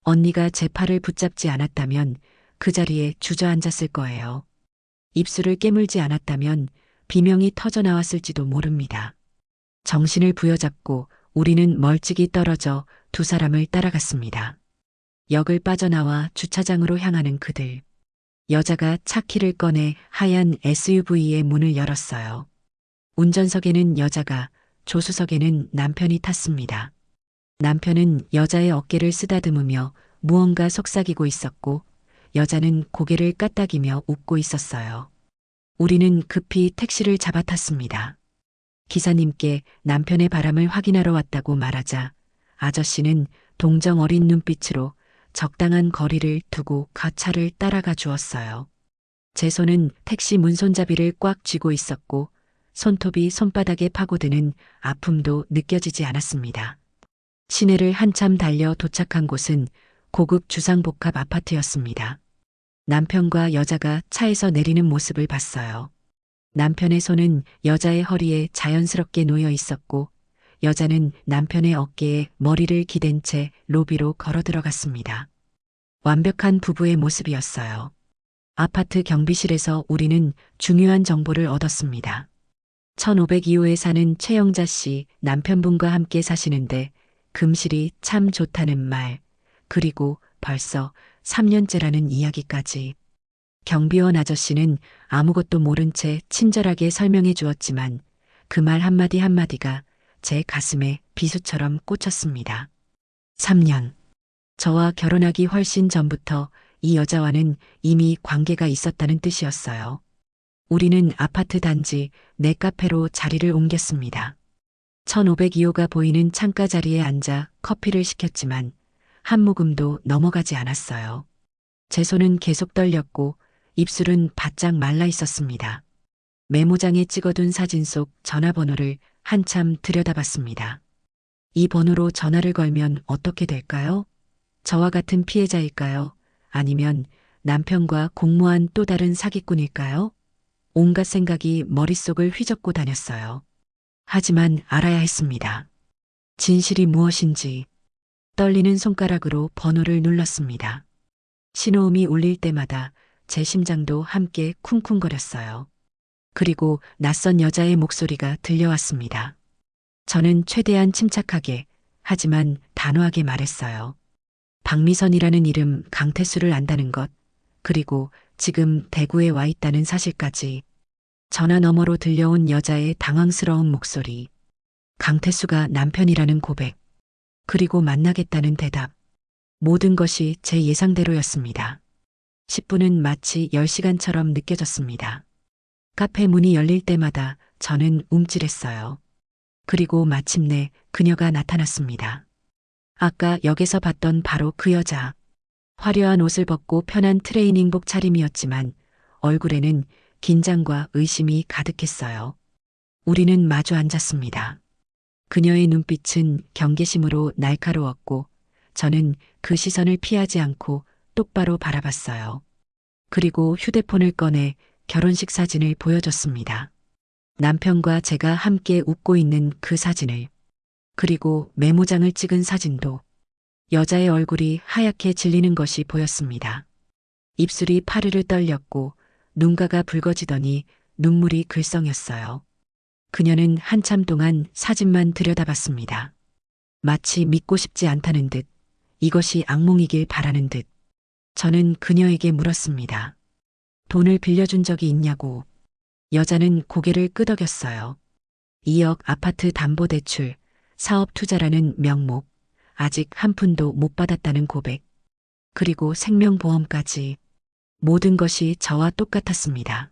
언니가 제 팔을 붙잡지 않았다면 그 자리에 주저앉았을 거예요. 입술을 깨물지 않았다면 비명이 터져 나왔을지도 모릅니다. 정신을 부여잡고 우리는 멀찍이 떨어져 두 사람을 따라갔습니다. 역을 빠져나와 주차장으로 향하는 그들. 여자가 차키를 꺼내 하얀 SUV의 문을 열었어요. 운전석에는 여자가, 조수석에는 남편이 탔습니다. 남편은 여자의 어깨를 쓰다듬으며 무언가 속삭이고 있었고 여자는 고개를 까딱이며 웃고 있었어요. 우리는 급히 택시를 잡아탔습니다. 기사님께 남편의 바람을 확인하러 왔다고 말하자 아저씨는 동정 어린 눈빛으로 적당한 거리를 두고 가차를 따라가 주었어요. 제 손은 택시 문손잡이를 꽉 쥐고 있었고 손톱이 손바닥에 파고드는 아픔도 느껴지지 않았습니다. 시내를 한참 달려 도착한 곳은 고급 주상복합 아파트였습니다. 남편과 여자가 차에서 내리는 모습을 봤어요. 남편의 손은 여자의 허리에 자연스럽게 놓여 있었고 여자는 남편의 어깨에 머리를 기댄 채 로비로 걸어 들어갔습니다. 완벽한 부부의 모습이었어요. 아파트 경비실에서 우리는 중요한 정보를 얻었습니다. 1502호에 사는 최영자 씨 남편분과 함께 사시는데 금실이 참 좋다는 말, 그리고 벌써 3년째라는 이야기까지. 경비원 아저씨는 아무것도 모른 채 친절하게 설명해 주었지만 그 말 한마디 한마디가 제 가슴에 비수처럼 꽂혔습니다. 3년. 저와 결혼하기 훨씬 전부터 이 여자와는 이미 관계가 있었다는 뜻이었어요. 우리는 아파트 단지 내 카페로 자리를 옮겼습니다. 1502호가 보이는 창가 자리에 앉아 커피를 시켰지만 한 모금도 넘어가지 않았어요. 제 손은 계속 떨렸고 입술은 바짝 말라 있었습니다. 메모장에 찍어둔 사진 속 전화번호를 한참 들여다봤습니다. 이 번호로 전화를 걸면 어떻게 될까요? 저와 같은 피해자일까요? 아니면 남편과 공모한 또 다른 사기꾼일까요? 온갖 생각이 머릿속을 휘젓고 다녔어요. 하지만 알아야 했습니다. 진실이 무엇인지. 떨리는 손가락으로 번호를 눌렀습니다. 신호음이 울릴 때마다 제 심장도 함께 쿵쿵거렸어요. 그리고 낯선 여자의 목소리가 들려왔습니다. 저는 최대한 침착하게, 하지만 단호하게 말했어요. 박미선이라는 이름 강태수를 안다는 것, 그리고 지금 대구에 와 있다는 사실까지. 전화 너머로 들려온 여자의 당황스러운 목소리. 강태수가 남편이라는 고백. 그리고 만나겠다는 대답. 모든 것이 제 예상대로였습니다. 10분은 마치 10시간처럼 느껴졌습니다. 카페 문이 열릴 때마다 저는 움찔했어요. 그리고 마침내 그녀가 나타났습니다. 아까 역에서 봤던 바로 그 여자. 화려한 옷을 벗고 편한 트레이닝복 차림이었지만 얼굴에는 긴장과 의심이 가득했어요. 우리는 마주 앉았습니다. 그녀의 눈빛은 경계심으로 날카로웠고 저는 그 시선을 피하지 않고 똑바로 바라봤어요. 그리고 휴대폰을 꺼내 결혼식 사진을 보여줬습니다. 남편과 제가 함께 웃고 있는 그 사진을. 그리고 메모장을 찍은 사진도. 여자의 얼굴이 하얗게 질리는 것이 보였습니다. 입술이 파르르 떨렸고 눈가가 붉어지더니 눈물이 글썽였어요. 그녀는 한참 동안 사진만 들여다봤습니다. 마치 믿고 싶지 않다는 듯, 이것이 악몽이길 바라는 듯. 저는 그녀에게 물었습니다. 돈을 빌려준 적이 있냐고. 여자는 고개를 끄덕였어요. 2억 아파트 담보대출, 사업 투자라는 명목, 아직 한 푼도 못 받았다는 고백. 그리고 생명보험까지. 모든 것이 저와 똑같았습니다.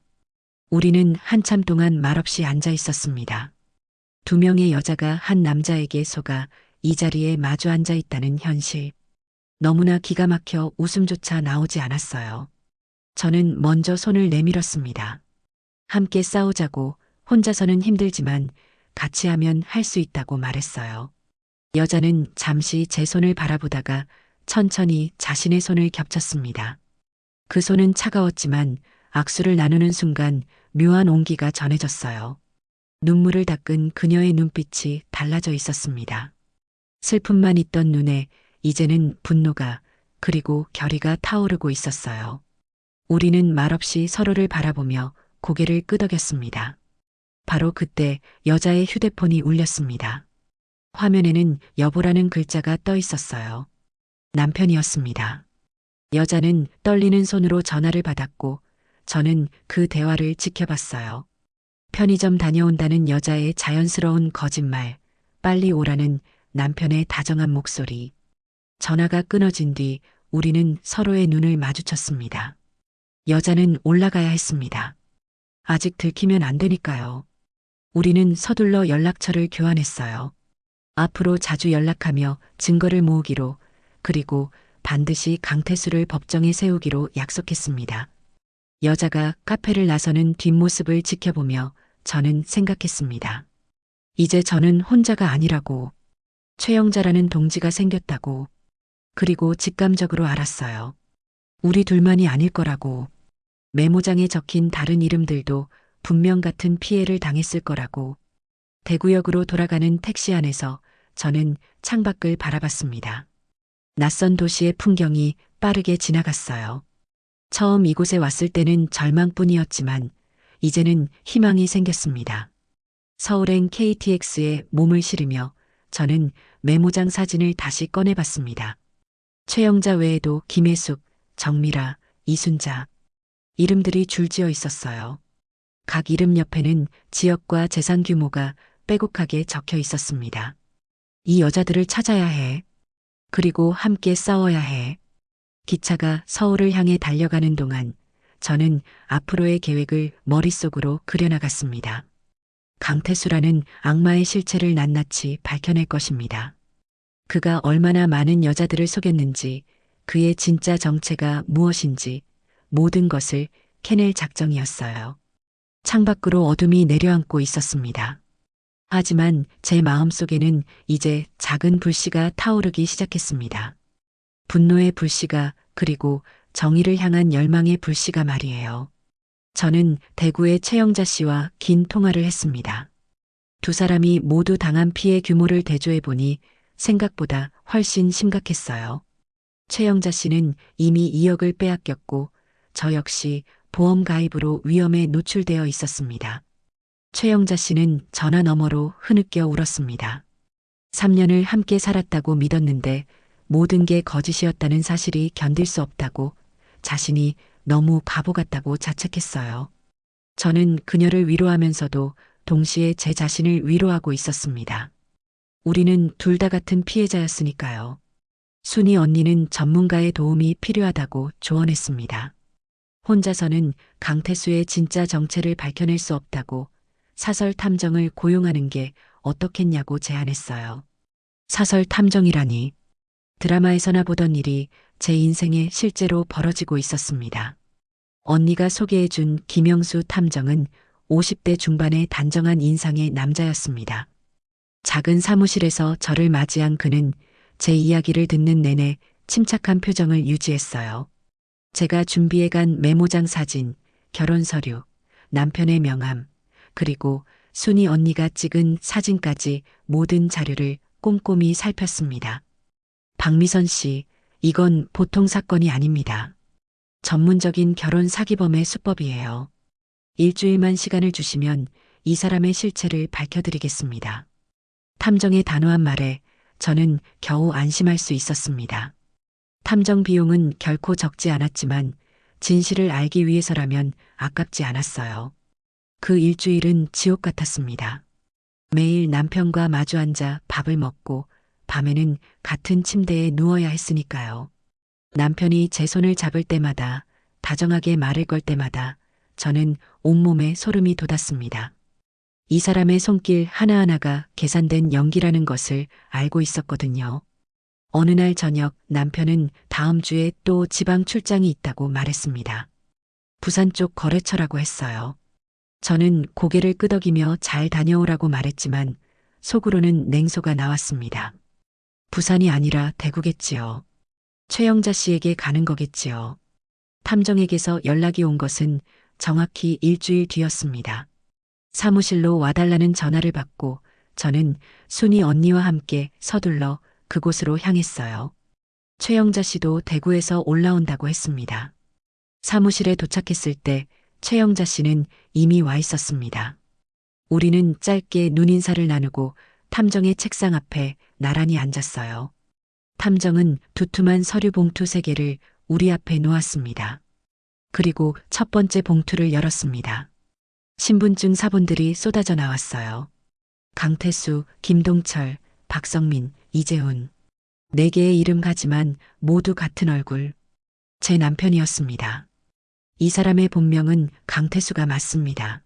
우리는 한참 동안 말없이 앉아 있었습니다. 두 명의 여자가 한 남자에게 속아 이 자리에 마주 앉아 있다는 현실. 너무나 기가 막혀 웃음조차 나오지 않았어요. 저는 먼저 손을 내밀었습니다. 함께 싸우자고. 혼자서는 힘들지만 같이 하면 할 수 있다고 말했어요. 여자는 잠시 제 손을 바라보다가 천천히 자신의 손을 겹쳤습니다. 그 손은 차가웠지만 악수를 나누는 순간 묘한 온기가 전해졌어요. 눈물을 닦은 그녀의 눈빛이 달라져 있었습니다. 슬픔만 있던 눈에 이제는 분노가, 그리고 결의가 타오르고 있었어요. 우리는 말없이 서로를 바라보며 고개를 끄덕였습니다. 바로 그때 여자의 휴대폰이 울렸습니다. 화면에는 여보라는 글자가 떠 있었어요. 남편이었습니다. 여자는 떨리는 손으로 전화를 받았고 저는 그 대화를 지켜봤어요. 편의점 다녀온다는 여자의 자연스러운 거짓말, 빨리 오라는 남편의 다정한 목소리. 전화가 끊어진 뒤 우리는 서로의 눈을 마주쳤습니다. 여자는 올라가야 했습니다. 아직 들키면 안 되니까요. 우리는 서둘러 연락처를 교환했어요. 앞으로 자주 연락하며 증거를 모으기로, 그리고 반드시 강태수를 법정에 세우기로 약속했습니다. 여자가 카페를 나서는 뒷모습을 지켜보며 저는 생각했습니다. 이제 저는 혼자가 아니라고. 최영자라는 동지가 생겼다고. 그리고 직감적으로 알았어요. 우리 둘만이 아닐 거라고. 메모장에 적힌 다른 이름들도 분명 같은 피해를 당했을 거라고. 대구역으로 돌아가는 택시 안에서 저는 창밖을 바라봤습니다. 낯선 도시의 풍경이 빠르게 지나갔어요. 처음 이곳에 왔을 때는 절망뿐이었지만 이제는 희망이 생겼습니다. 서울행 KTX에 몸을 실으며 저는 메모장 사진을 다시 꺼내봤습니다. 최영자 외에도 김혜숙, 정미라, 이순자 이름들이 줄지어 있었어요. 각 이름 옆에는 지역과 재산 규모가 빼곡하게 적혀 있었습니다. 이 여자들을 찾아야 해. 그리고 함께 싸워야 해. 기차가 서울을 향해 달려가는 동안 저는 앞으로의 계획을 머릿속으로 그려나갔습니다. 강태수라는 악마의 실체를 낱낱이 밝혀낼 것입니다. 그가 얼마나 많은 여자들을 속였는지, 그의 진짜 정체가 무엇인지 모든 것을 캐낼 작정이었어요. 창밖으로 어둠이 내려앉고 있었습니다. 하지만 제 마음속에는 이제 작은 불씨가 타오르기 시작했습니다. 분노의 불씨가, 그리고 정의를 향한 열망의 불씨가 말이에요. 저는 대구의 최영자 씨와 긴 통화를 했습니다. 두 사람이 모두 당한 피해 규모를 대조해 보니 생각보다 훨씬 심각했어요. 최영자 씨는 이미 2억을 빼앗겼고 저 역시 보험 가입으로 위험에 노출되어 있었습니다. 최영자 씨는 전화 너머로 흐느껴 울었습니다. 3년을 함께 살았다고 믿었는데 모든 게 거짓이었다는 사실이 견딜 수 없다고, 자신이 너무 바보 같다고 자책했어요. 저는 그녀를 위로하면서도 동시에 제 자신을 위로하고 있었습니다. 우리는 둘 다 같은 피해자였으니까요. 순이 언니는 전문가의 도움이 필요하다고 조언했습니다. 혼자서는 강태수의 진짜 정체를 밝혀낼 수 없다고, 사설 탐정을 고용하는 게 어떻겠냐고 제안했어요. 사설 탐정이라니. 드라마에서나 보던 일이 제 인생에 실제로 벌어지고 있었습니다. 언니가 소개해준 김영수 탐정은 50대 중반의 단정한 인상의 남자였습니다. 작은 사무실에서 저를 맞이한 그는 제 이야기를 듣는 내내 침착한 표정을 유지했어요. 제가 준비해간 메모장 사진, 결혼 서류, 남편의 명함, 그리고 순이 언니가 찍은 사진까지 모든 자료를 꼼꼼히 살폈습니다. 박미선 씨, 이건 보통 사건이 아닙니다. 전문적인 결혼 사기범의 수법이에요. 일주일만 시간을 주시면 이 사람의 실체를 밝혀드리겠습니다. 탐정의 단호한 말에 저는 겨우 안심할 수 있었습니다. 탐정 비용은 결코 적지 않았지만 진실을 알기 위해서라면 아깝지 않았어요. 그 일주일은 지옥 같았습니다. 매일 남편과 마주 앉아 밥을 먹고 밤에는 같은 침대에 누워야 했으니까요. 남편이 제 손을 잡을 때마다, 다정하게 말을 걸 때마다 저는 온몸에 소름이 돋았습니다. 이 사람의 손길 하나하나가 계산된 연기라는 것을 알고 있었거든요. 어느 날 저녁 남편은 다음 주에 또 지방 출장이 있다고 말했습니다. 부산 쪽 거래처라고 했어요. 저는 고개를 끄덕이며 잘 다녀오라고 말했지만 속으로는 냉소가 나왔습니다. 부산이 아니라 대구겠지요. 최영자 씨에게 가는 거겠지요. 탐정에게서 연락이 온 것은 정확히 일주일 뒤였습니다. 사무실로 와달라는 전화를 받고 저는 순이 언니와 함께 서둘러 그곳으로 향했어요. 최영자 씨도 대구에서 올라온다고 했습니다. 사무실에 도착했을 때 최영자 씨는 이미 와 있었습니다. 우리는 짧게 눈인사를 나누고 탐정의 책상 앞에 나란히 앉았어요. 탐정은 두툼한 서류 봉투 3개를 우리 앞에 놓았습니다. 그리고 첫 번째 봉투를 열었습니다. 신분증 사본들이 쏟아져 나왔어요. 강태수, 김동철, 박성민, 이재훈. 4개의 이름 가지만 모두 같은 얼굴. 제 남편이었습니다. 이 사람의 본명은 강태수가 맞습니다.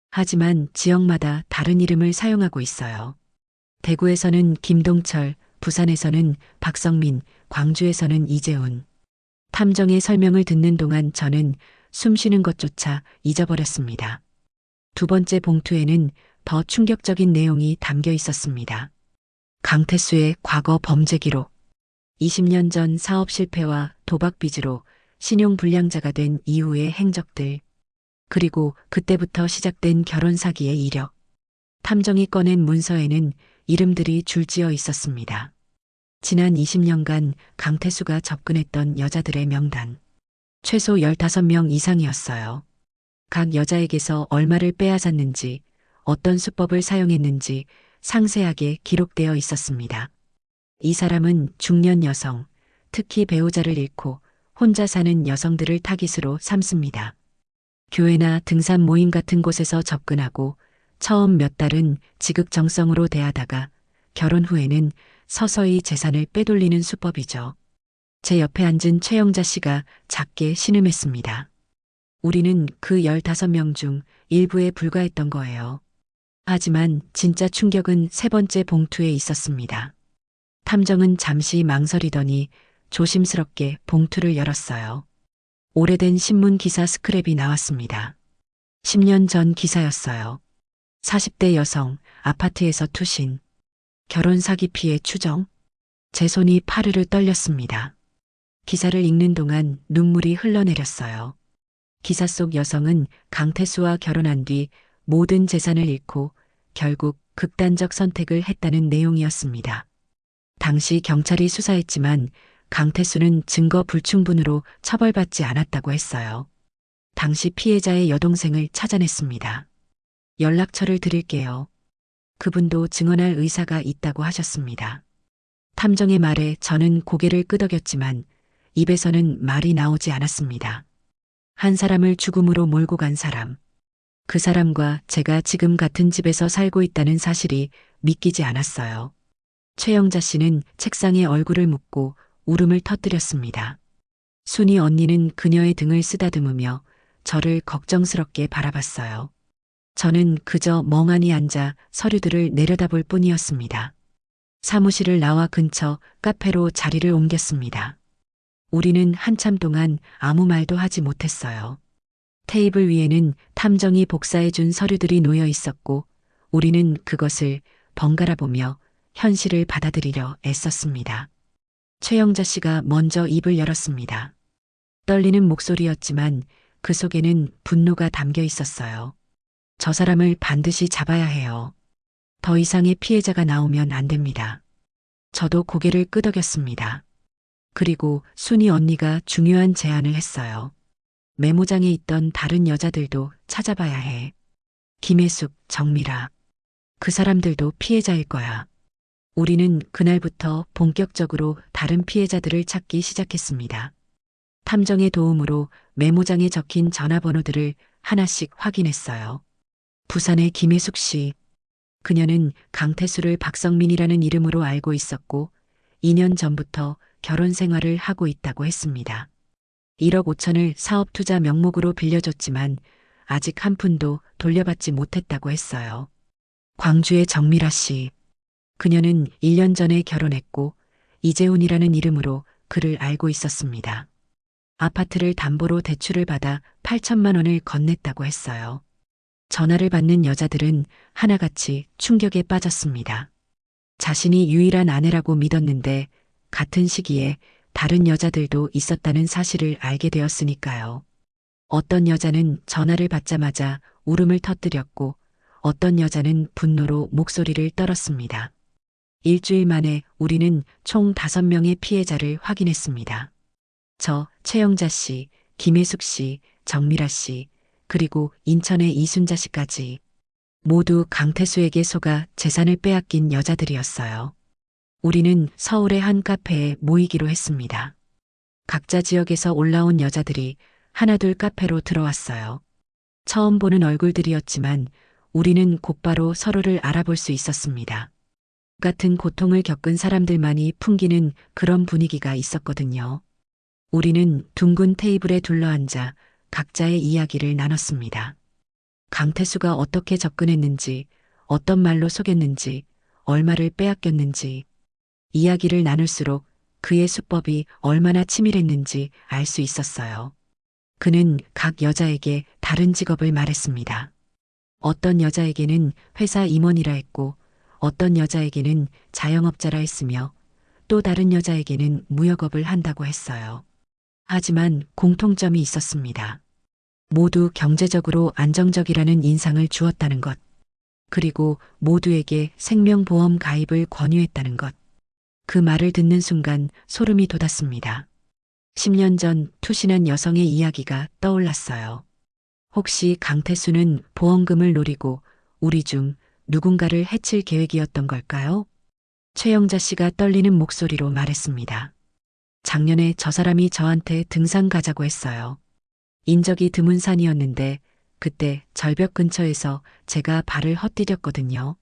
하지만 지역마다 다른 이름을 사용하고 있어요. 대구에서는 김동철, 부산에서는 박성민, 광주에서는 이재훈. 탐정의 설명을 듣는 동안 저는 숨 쉬는 것조차 잊어버렸습니다. 두 번째 봉투에는 더 충격적인 내용이 담겨 있었습니다. 강태수의 과거 범죄 기록. 20년 전 사업 실패와 도박 빚으로 신용불량자가 된 이후의 행적들. 그리고 그때부터 시작된 결혼 사기의 이력. 탐정이 꺼낸 문서에는 이름들이 줄지어 있었습니다. 지난 20년간 강태수가 접근했던 여자들의 명단. 최소 15명 이상이었어요. 각 여자에게서 얼마를 빼앗았는지, 어떤 수법을 사용했는지 상세하게 기록되어 있었습니다. 이 사람은 중년 여성, 특히 배우자를 잃고 혼자 사는 여성들을 타깃으로 삼습니다. 교회나 등산 모임 같은 곳에서 접근하고 처음 몇 달은 지극정성으로 대하다가 결혼 후에는 서서히 재산을 빼돌리는 수법이죠. 제 옆에 앉은 최영자 씨가 작게 신음했습니다. 우리는 그 15명 중 일부에 불과했던 거예요. 하지만 진짜 충격은 세 번째 봉투에 있었습니다. 탐정은 잠시 망설이더니 조심스럽게 봉투를 열었어요. 오래된 신문 기사 스크랩이 나왔습니다. 10년 전 기사였어요. 40대 여성, 아파트에서 투신. 결혼 사기 피해 추정. 제 손이 파르르 떨렸습니다. 기사를 읽는 동안 눈물이 흘러내렸어요. 기사 속 여성은 강태수와 결혼한 뒤 모든 재산을 잃고 결국 극단적 선택을 했다는 내용이었습니다. 당시 경찰이 수사했지만 강태수는 증거 불충분으로 처벌받지 않았다고 했어요. 당시 피해자의 여동생을 찾아냈습니다. 연락처를 드릴게요. 그분도 증언할 의사가 있다고 하셨습니다. 탐정의 말에 저는 고개를 끄덕였지만 입에서는 말이 나오지 않았습니다. 한 사람을 죽음으로 몰고 간 사람. 그 사람과 제가 지금 같은 집에서 살고 있다는 사실이 믿기지 않았어요. 최영자 씨는 책상에 얼굴을 묻고 울음을 터뜨렸습니다. 순이 언니는 그녀의 등을 쓰다듬으며 저를 걱정스럽게 바라봤어요. 저는 그저 멍하니 앉아 서류들을 내려다볼 뿐이었습니다. 사무실을 나와 근처 카페로 자리를 옮겼습니다. 우리는 한참 동안 아무 말도 하지 못했어요. 테이블 위에는 탐정이 복사해준 서류들이 놓여 있었고 우리는 그것을 번갈아 보며 현실을 받아들이려 애썼습니다. 최영자 씨가 먼저 입을 열었습니다. 떨리는 목소리였지만 그 속에는 분노가 담겨 있었어요. 저 사람을 반드시 잡아야 해요. 더 이상의 피해자가 나오면 안 됩니다. 저도 고개를 끄덕였습니다. 그리고 순이 언니가 중요한 제안을 했어요. 메모장에 있던 다른 여자들도 찾아봐야 해. 김혜숙, 정미라. 그 사람들도 피해자일 거야. 우리는 그날부터 본격적으로 다른 피해자들을 찾기 시작했습니다. 탐정의 도움으로 메모장에 적힌 전화번호들을 하나씩 확인했어요. 부산의 김혜숙 씨. 그녀는 강태수를 박성민이라는 이름으로 알고 있었고 2년 전부터 결혼 생활을 하고 있다고 했습니다. 1억 5천을 사업 투자 명목으로 빌려줬지만 아직 한 푼도 돌려받지 못했다고 했어요. 광주의 정미라 씨. 그녀는 1년 전에 결혼했고 이재훈이라는 이름으로 그를 알고 있었습니다. 아파트를 담보로 대출을 받아 8천만 원을 건넸다고 했어요. 전화를 받는 여자들은 하나같이 충격에 빠졌습니다. 자신이 유일한 아내라고 믿었는데 같은 시기에 다른 여자들도 있었다는 사실을 알게 되었으니까요. 어떤 여자는 전화를 받자마자 울음을 터뜨렸고 어떤 여자는 분노로 목소리를 떨었습니다. 일주일 만에 우리는 총 5명의 피해자를 확인했습니다. 저, 최영자 씨, 김혜숙 씨, 정미라 씨, 그리고 인천의 이순자 씨까지 모두 강태수에게 속아 재산을 빼앗긴 여자들이었어요. 우리는 서울의 한 카페에 모이기로 했습니다. 각자 지역에서 올라온 여자들이 하나둘 카페로 들어왔어요. 처음 보는 얼굴들이었지만 우리는 곧바로 서로를 알아볼 수 있었습니다. 같은 고통을 겪은 사람들만이 풍기는 그런 분위기가 있었거든요. 우리는 둥근 테이블에 둘러앉아 각자의 이야기를 나눴습니다. 강태수가 어떻게 접근했는지, 어떤 말로 속였는지, 얼마를 빼앗겼는지, 이야기를 나눌수록 그의 수법이 얼마나 치밀했는지 알 수 있었어요. 그는 각 여자에게 다른 직업을 말했습니다. 어떤 여자에게는 회사 임원이라 했고, 어떤 여자에게는 자영업자라 했으며, 또 다른 여자에게는 무역업을 한다고 했어요. 하지만 공통점이 있었습니다. 모두 경제적으로 안정적이라는 인상을 주었다는 것. 그리고 모두에게 생명보험 가입을 권유했다는 것. 그 말을 듣는 순간 소름이 돋았습니다. 10년 전 투신한 여성의 이야기가 떠올랐어요. 혹시 강태수는 보험금을 노리고 우리 중 누군가를 해칠 계획이었던 걸까요? 최영자 씨가 떨리는 목소리로 말했습니다. 작년에 저 사람이 저한테 등산 가자고 했어요. 인적이 드문 산이었는데 그때 절벽 근처에서 제가 발을 헛디뎠거든요.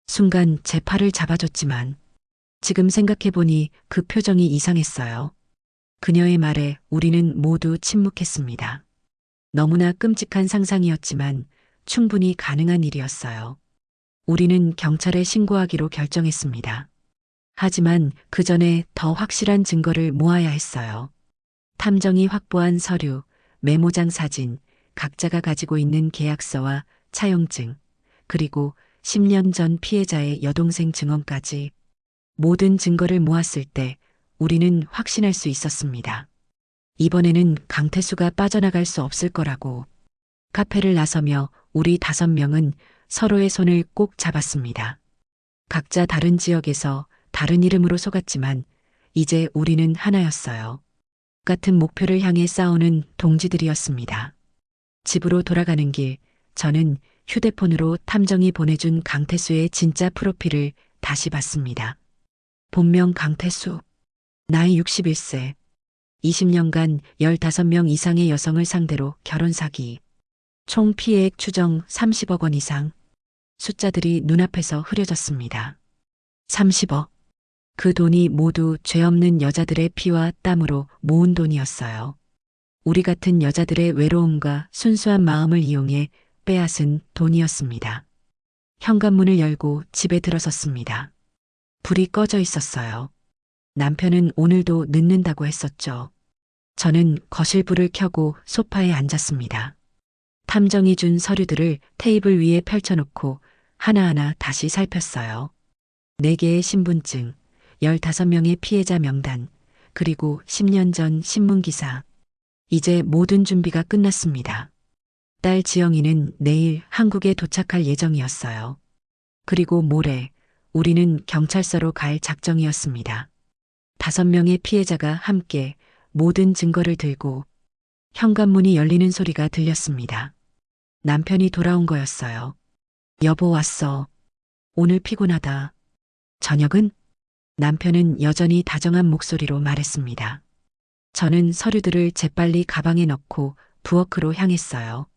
순간 제 팔을 잡아줬지만 지금 생각해보니 그 표정이 이상했어요. 그녀의 말에 우리는 모두 침묵했습니다. 너무나 끔찍한 상상이었지만 충분히 가능한 일이었어요. 우리는 경찰에 신고하기로 결정했습니다. 하지만 그 전에 더 확실한 증거를 모아야 했어요. 탐정이 확보한 서류, 메모장 사진, 각자가 가지고 있는 계약서와 차용증, 그리고 10년 전 피해자의 여동생 증언까지 모든 증거를 모았을 때 우리는 확신할 수 있었습니다. 이번에는 강태수가 빠져나갈 수 없을 거라고. 카페를 나서며 우리 5명은 서로의 손을 꼭 잡았습니다. 각자 다른 지역에서 다른 이름으로 속았지만 이제 우리는 하나였어요. 같은 목표를 향해 싸우는 동지들이었습니다. 집으로 돌아가는 길, 저는 휴대폰으로 탐정이 보내준 강태수의 진짜 프로필을 다시 봤습니다. 본명 강태수. 나이 61세. 20년간 15명 이상의 여성을 상대로 결혼 사기. 총 피해액 추정 30억 원 이상. 숫자들이 눈앞에서 흐려졌습니다. 30억. 그 돈이 모두 죄 없는 여자들의 피와 땀으로 모은 돈이었어요. 우리 같은 여자들의 외로움과 순수한 마음을 이용해 빼앗은 돈이었습니다. 현관문을 열고 집에 들어섰습니다. 불이 꺼져 있었어요. 남편은 오늘도 늦는다고 했었죠. 저는 거실 불을 켜고 소파에 앉았습니다. 탐정이 준 서류들을 테이블 위에 펼쳐놓고 하나하나 다시 살폈어요. 4개의 신분증, 15명의 피해자 명단, 그리고 10년 전 신문기사. 이제 모든 준비가 끝났습니다. 딸 지영이는 내일 한국에 도착할 예정이었어요. 그리고 모레 우리는 경찰서로 갈 작정이었습니다. 5명의 피해자가 함께 모든 증거를 들고 현관문이 열리는 소리가 들렸습니다. 남편이 돌아온 거였어요. 여보 왔어. 오늘 피곤하다. 저녁은? 남편은 여전히 다정한 목소리로 말했습니다. 저는 서류들을 재빨리 가방에 넣고 부엌으로 향했어요.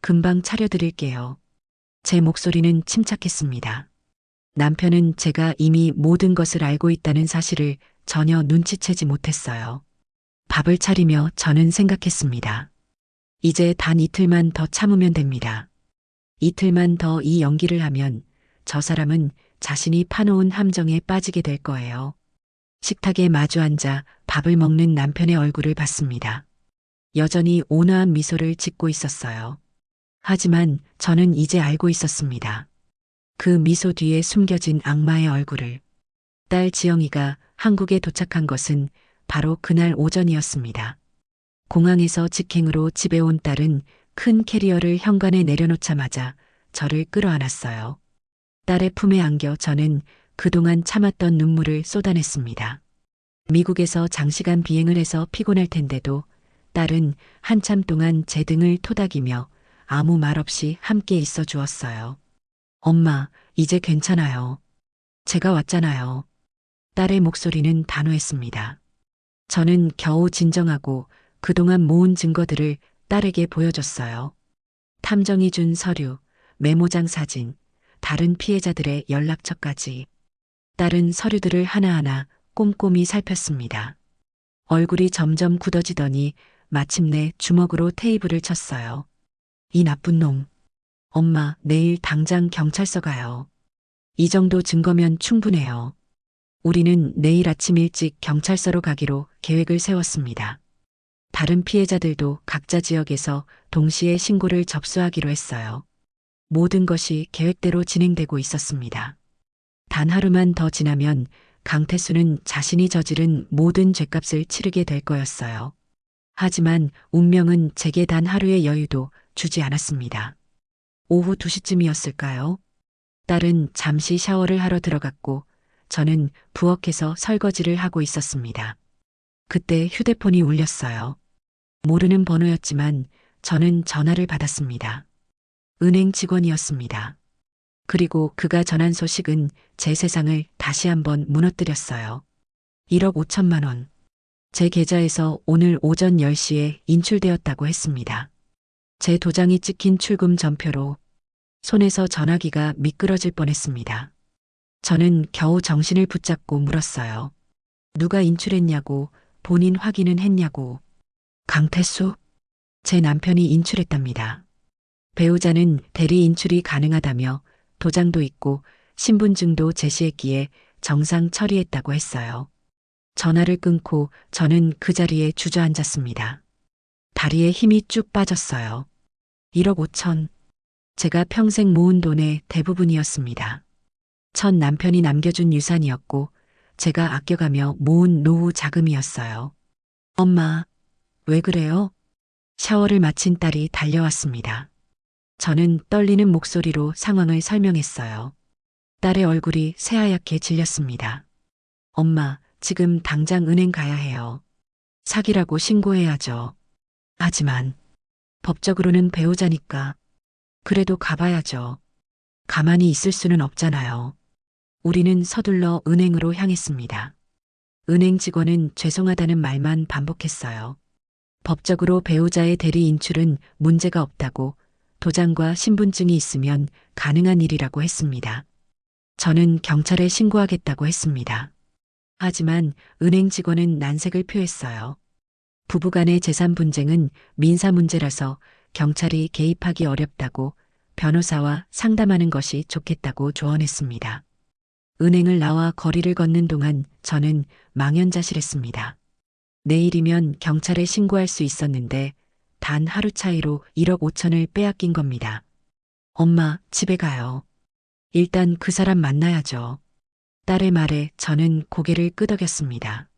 금방 차려드릴게요. 제 목소리는 침착했습니다. 남편은 제가 이미 모든 것을 알고 있다는 사실을 전혀 눈치채지 못했어요. 밥을 차리며 저는 생각했습니다. 이제 단 이틀만 더 참으면 됩니다. 이틀만 더 이 연기를 하면 저 사람은 자신이 파놓은 함정에 빠지게 될 거예요. 식탁에 마주 앉아 밥을 먹는 남편의 얼굴을 봤습니다. 여전히 온화한 미소를 짓고 있었어요. 하지만 저는 이제 알고 있었습니다. 그 미소 뒤에 숨겨진 악마의 얼굴을. 딸 지영이가 한국에 도착한 것은 바로 그날 오전이었습니다. 공항에서 직행으로 집에 온 딸은 큰 캐리어를 현관에 내려놓자마자 저를 끌어안았어요. 딸의 품에 안겨 저는 그동안 참았던 눈물을 쏟아냈습니다. 미국에서 장시간 비행을 해서 피곤할 텐데도 딸은 한참 동안 제 등을 토닥이며 아무 말 없이 함께 있어 주었어요. 엄마, 이제 괜찮아요. 제가 왔잖아요. 딸의 목소리는 단호했습니다. 저는 겨우 진정하고 그동안 모은 증거들을 딸에게 보여줬어요. 탐정이 준 서류, 메모장 사진, 다른 피해자들의 연락처까지. 딸은 서류들을 하나하나 꼼꼼히 살폈습니다. 얼굴이 점점 굳어지더니 마침내 주먹으로 테이블을 쳤어요. 이 나쁜 놈. 엄마, 내일 당장 경찰서 가요. 이 정도 증거면 충분해요. 우리는 내일 아침 일찍 경찰서로 가기로 계획을 세웠습니다. 다른 피해자들도 각자 지역에서 동시에 신고를 접수하기로 했어요. 모든 것이 계획대로 진행되고 있었습니다. 단 하루만 더 지나면 강태수는 자신이 저지른 모든 죗값을 치르게 될 거였어요. 하지만 운명은 제게 단 하루의 여유도 주지 않았습니다. 오후 2시쯤이었을까요? 딸은 잠시 샤워를 하러 들어갔고 저는 부엌에서 설거지를 하고 있었습니다. 그때 휴대폰이 울렸어요. 모르는 번호였지만 저는 전화를 받았습니다. 은행 직원이었습니다. 그리고 그가 전한 소식은 제 세상을 다시 한번 무너뜨렸어요. 1억 5천만 원. 제 계좌에서 오늘 오전 10시에 인출되었다고 했습니다. 제 도장이 찍힌 출금 전표로 손에서 전화기가 미끄러질 뻔했습니다. 저는 겨우 정신을 붙잡고 물었어요. 누가 인출했냐고, 본인 확인은 했냐고. 강태수? 제 남편이 인출했답니다. 배우자는 대리 인출이 가능하다며 도장도 있고 신분증도 제시했기에 정상 처리했다고 했어요. 전화를 끊고 저는 그 자리에 주저앉았습니다. 다리에 힘이 쭉 빠졌어요. 1억 5천. 제가 평생 모은 돈의 대부분이었습니다. 첫 남편이 남겨준 유산이었고 제가 아껴가며 모은 노후 자금이었어요. 엄마, 왜 그래요? 샤워를 마친 딸이 달려왔습니다. 저는 떨리는 목소리로 상황을 설명했어요. 딸의 얼굴이 새하얗게 질렸습니다. 엄마, 지금 당장 은행 가야 해요. 사기라고 신고해야죠. 하지만 법적으로는 배우자니까. 그래도 가봐야죠. 가만히 있을 수는 없잖아요. 우리는 서둘러 은행으로 향했습니다. 은행 직원은 죄송하다는 말만 반복했어요. 법적으로 배우자의 대리 인출은 문제가 없다고, 도장과 신분증이 있으면 가능한 일이라고 했습니다. 저는 경찰에 신고하겠다고 했습니다. 하지만 은행 직원은 난색을 표했어요. 부부간의 재산 분쟁은 민사 문제라서 경찰이 개입하기 어렵다고, 변호사와 상담하는 것이 좋겠다고 조언했습니다. 은행을 나와 거리를 걷는 동안 저는 망연자실했습니다. 내일이면 경찰에 신고할 수 있었는데 단 하루 차이로 1억 5천을 빼앗긴 겁니다. 엄마, 집에 가요. 일단 그 사람 만나야죠. 딸의 말에 저는 고개를 끄덕였습니다.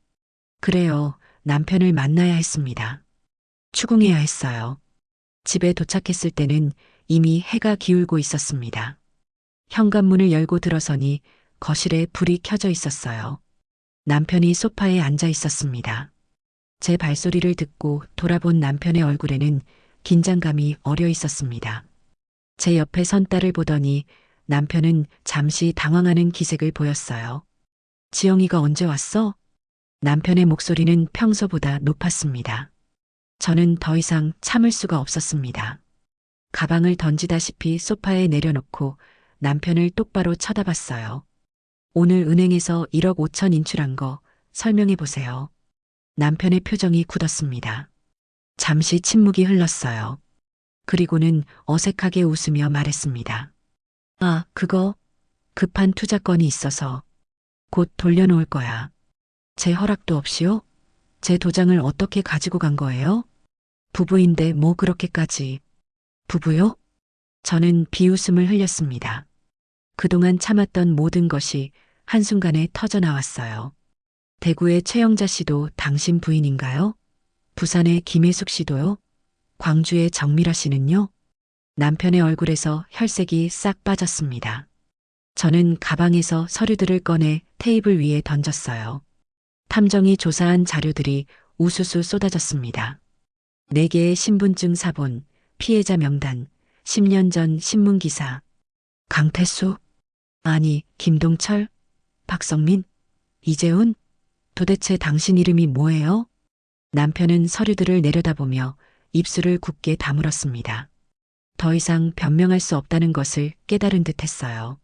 그래요, 남편을 만나야 했습니다. 추궁해야 했어요. 집에 도착했을 때는 이미 해가 기울고 있었습니다. 현관문을 열고 들어서니 거실에 불이 켜져 있었어요. 남편이 소파에 앉아 있었습니다. 제 발소리를 듣고 돌아본 남편의 얼굴에는 긴장감이 어려 있었습니다. 제 옆에 선 딸을 보더니 남편은 잠시 당황하는 기색을 보였어요. 지영이가 언제 왔어? 남편의 목소리는 평소보다 높았습니다. 저는 더 이상 참을 수가 없었습니다. 가방을 던지다시피 소파에 내려놓고 남편을 똑바로 쳐다봤어요. 오늘 은행에서 1억 5천 인출한 거 설명해 보세요. 남편의 표정이 굳었습니다. 잠시 침묵이 흘렀어요. 그리고는 어색하게 웃으며 말했습니다. 아, 그거 급한 투자건이 있어서 곧 돌려놓을 거야. 제 허락도 없이요? 제 도장을 어떻게 가지고 간 거예요? 부부인데 뭐 그렇게까지. 부부요? 저는 비웃음을 흘렸습니다. 그동안 참았던 모든 것이 한순간에 터져 나왔어요. 대구의 최영자 씨도 당신 부인인가요? 부산의 김혜숙 씨도요? 광주의 정미라 씨는요? 남편의 얼굴에서 혈색이 싹 빠졌습니다. 저는 가방에서 서류들을 꺼내 테이블 위에 던졌어요. 탐정이 조사한 자료들이 우수수 쏟아졌습니다. 4개의 신분증 사본, 피해자 명단, 10년 전 신문기사. 강태수? 아니, 김동철? 박성민? 이재훈? 도대체 당신 이름이 뭐예요? 남편은 서류들을 내려다보며 입술을 굳게 다물었습니다. 더 이상 변명할 수 없다는 것을 깨달은 듯 했어요.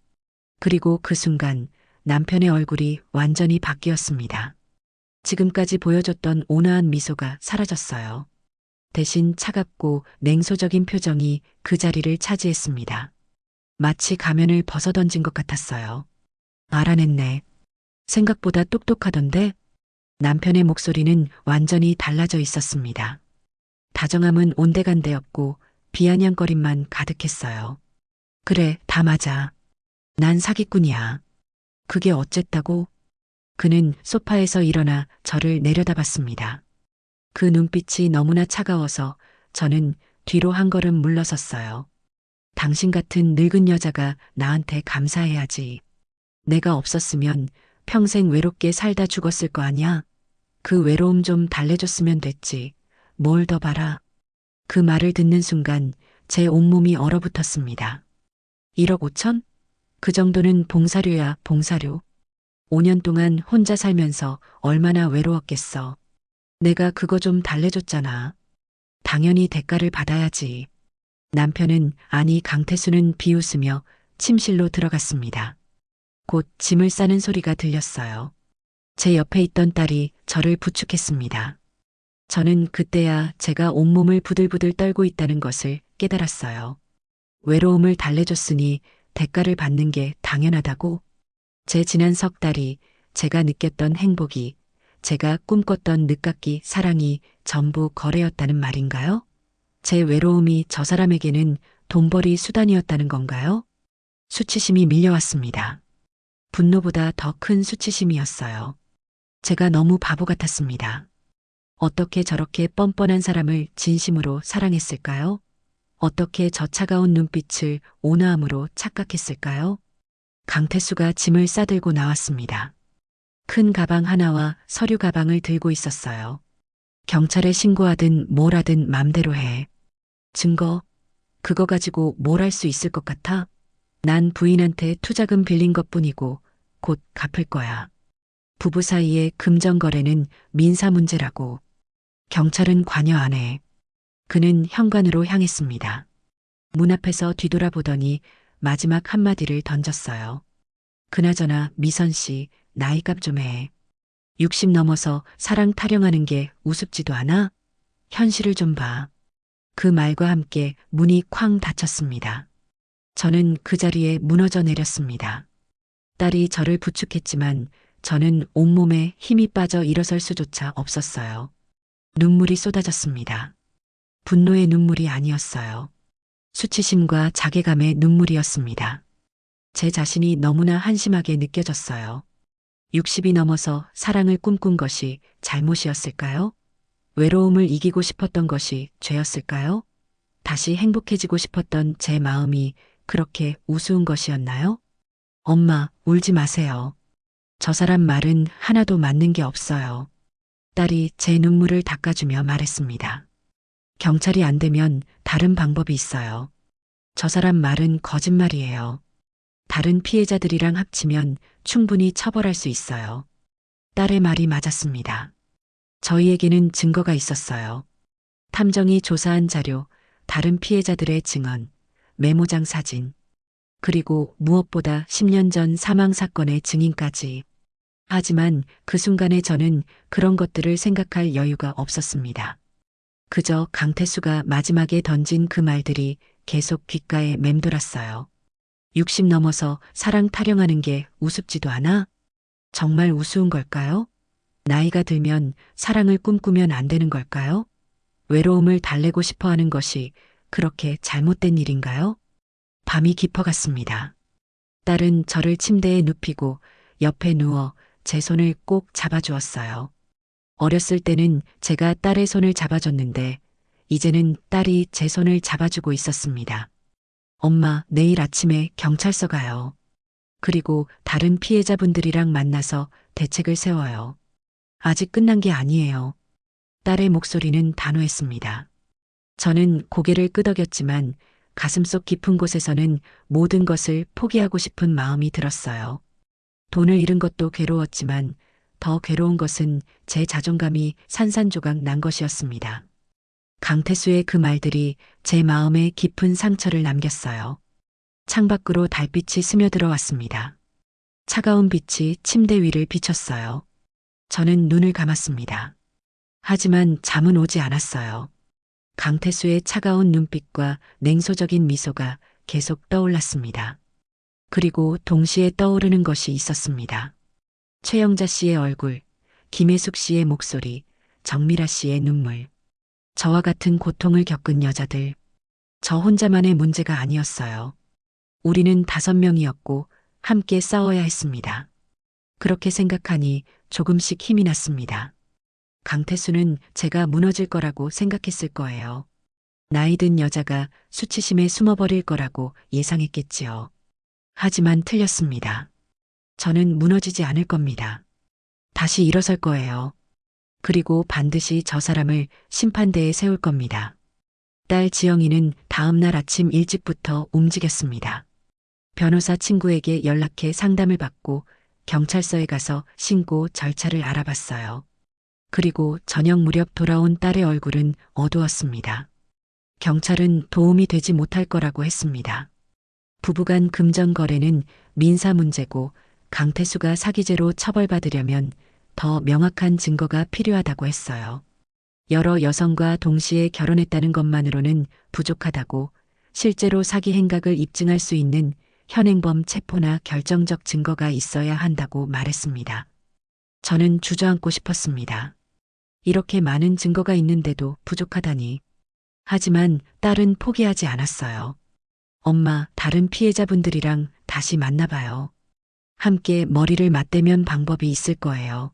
그리고 그 순간 남편의 얼굴이 완전히 바뀌었습니다. 지금까지 보여줬던 온화한 미소가 사라졌어요. 대신 차갑고 냉소적인 표정이 그 자리를 차지했습니다. 마치 가면을 벗어던진 것 같았어요. 알아냈네. 생각보다 똑똑하던데? 남편의 목소리는 완전히 달라져 있었습니다. 다정함은 온데간데였고 비아냥거림만 가득했어요. 그래, 다 맞아. 난 사기꾼이야. 그게 어쨌다고? 그는 소파에서 일어나 저를 내려다봤습니다. 그 눈빛이 너무나 차가워서 저는 뒤로 한 걸음 물러섰어요. 당신 같은 늙은 여자가 나한테 감사해야지. 내가 없었으면 평생 외롭게 살다 죽었을 거 아니야? 그 외로움 좀 달래줬으면 됐지. 뭘 더 바라. 그 말을 듣는 순간 제 온몸이 얼어붙었습니다. 1억 5천? 그 정도는 봉사료야, 봉사료. 5년 동안 혼자 살면서 얼마나 외로웠겠어. 내가 그거 좀 달래줬잖아. 당연히 대가를 받아야지. 남편은 아니 강태수는 비웃으며 침실로 들어갔습니다. 곧 짐을 싸는 소리가 들렸어요. 제 옆에 있던 딸이 저를 부축했습니다. 저는 그때야 제가 온몸을 부들부들 떨고 있다는 것을 깨달았어요. 외로움을 달래줬으니 대가를 받는 게 당연하다고? 제 지난 석 달이, 제가 느꼈던 행복이, 제가 꿈꿨던 늦깎이 사랑이 전부 거래였다는 말인가요? 제 외로움이 저 사람에게는 돈벌이 수단이었다는 건가요? 수치심이 밀려왔습니다. 분노보다 더 큰 수치심이었어요. 제가 너무 바보 같았습니다. 어떻게 저렇게 뻔뻔한 사람을 진심으로 사랑했을까요? 어떻게 저 차가운 눈빛을 온화함으로 착각했을까요? 강태수가 짐을 싸들고 나왔습니다. 큰 가방 하나와 서류 가방을 들고 있었어요. 경찰에 신고하든 뭘 하든 맘대로 해. 증거, 그거 가지고 뭘 할 수 있을 것 같아? 난 부인한테 투자금 빌린 것뿐이고 곧 갚을 거야. 부부 사이의 금전 거래는 민사 문제라고. 경찰은 관여 안 해. 그는 현관으로 향했습니다. 문 앞에서 뒤돌아보더니 마지막 한마디를 던졌어요. 그나저나 미선 씨, 나이값 좀 해. 60 넘어서 사랑 타령하는 게 우습지도 않아? 현실을 좀 봐. 그 말과 함께 문이 쾅 닫혔습니다. 저는 그 자리에 무너져 내렸습니다. 딸이 저를 부축했지만 저는 온몸에 힘이 빠져 일어설 수조차 없었어요. 눈물이 쏟아졌습니다. 분노의 눈물이 아니었어요. 수치심과 자괴감의 눈물이었습니다. 제 자신이 너무나 한심하게 느껴졌어요. 60이 넘어서 사랑을 꿈꾼 것이 잘못이었을까요? 외로움을 이기고 싶었던 것이 죄였을까요? 다시 행복해지고 싶었던 제 마음이 그렇게 우스운 것이었나요? 엄마, 울지 마세요. 저 사람 말은 하나도 맞는 게 없어요. 딸이 제 눈물을 닦아주며 말했습니다. 경찰이 안 되면 다른 방법이 있어요. 저 사람 말은 거짓말이에요. 다른 피해자들이랑 합치면 충분히 처벌할 수 있어요. 딸의 말이 맞았습니다. 저희에게는 증거가 있었어요. 탐정이 조사한 자료, 다른 피해자들의 증언, 메모장 사진, 그리고 무엇보다 10년 전 사망 사건의 증인까지. 하지만 그 순간에 저는 그런 것들을 생각할 여유가 없었습니다. 그저 강태수가 마지막에 던진 그 말들이 계속 귓가에 맴돌았어요. 60 넘어서 사랑 타령하는 게 우습지도 않아? 정말 우스운 걸까요? 나이가 들면 사랑을 꿈꾸면 안 되는 걸까요? 외로움을 달래고 싶어 하는 것이 그렇게 잘못된 일인가요? 밤이 깊어갔습니다. 딸은 저를 침대에 눕히고 옆에 누워 제 손을 꼭 잡아주었어요. 어렸을 때는 제가 딸의 손을 잡아줬는데 이제는 딸이 제 손을 잡아주고 있었습니다. 엄마, 내일 아침에 경찰서 가요. 그리고 다른 피해자분들이랑 만나서 대책을 세워요. 아직 끝난 게 아니에요. 딸의 목소리는 단호했습니다. 저는 고개를 끄덕였지만 가슴속 깊은 곳에서는 모든 것을 포기하고 싶은 마음이 들었어요. 돈을 잃은 것도 괴로웠지만 더 괴로운 것은 제 자존감이 산산조각 난 것이었습니다. 강태수의 그 말들이 제 마음에 깊은 상처를 남겼어요. 창밖으로 달빛이 스며들어 왔습니다. 차가운 빛이 침대 위를 비쳤어요. 저는 눈을 감았습니다. 하지만 잠은 오지 않았어요. 강태수의 차가운 눈빛과 냉소적인 미소가 계속 떠올랐습니다. 그리고 동시에 떠오르는 것이 있었습니다. 최영자 씨의 얼굴, 김혜숙 씨의 목소리, 정미라 씨의 눈물. 저와 같은 고통을 겪은 여자들. 저 혼자만의 문제가 아니었어요. 우리는 5명이었고 함께 싸워야 했습니다. 그렇게 생각하니 조금씩 힘이 났습니다. 강태수는 제가 무너질 거라고 생각했을 거예요. 나이 든 여자가 수치심에 숨어버릴 거라고 예상했겠지요. 하지만 틀렸습니다. 저는 무너지지 않을 겁니다. 다시 일어설 거예요. 그리고 반드시 저 사람을 심판대에 세울 겁니다. 딸 지영이는 다음 날 아침 일찍부터 움직였습니다. 변호사 친구에게 연락해 상담을 받고 경찰서에 가서 신고 절차를 알아봤어요. 그리고 저녁 무렵 돌아온 딸의 얼굴은 어두웠습니다. 경찰은 도움이 되지 못할 거라고 했습니다. 부부간 금전 거래는 민사 문제고 강태수가 사기죄로 처벌받으려면 더 명확한 증거가 필요하다고 했어요. 여러 여성과 동시에 결혼했다는 것만으로는 부족하다고 실제로 사기 행각을 입증할 수 있는 현행범 체포나 결정적 증거가 있어야 한다고 말했습니다. 저는 주저앉고 싶었습니다. 이렇게 많은 증거가 있는데도 부족하다니. 하지만 딸은 포기하지 않았어요. 엄마, 다른 피해자분들이랑 다시 만나봐요. 함께 머리를 맞대면 방법이 있을 거예요.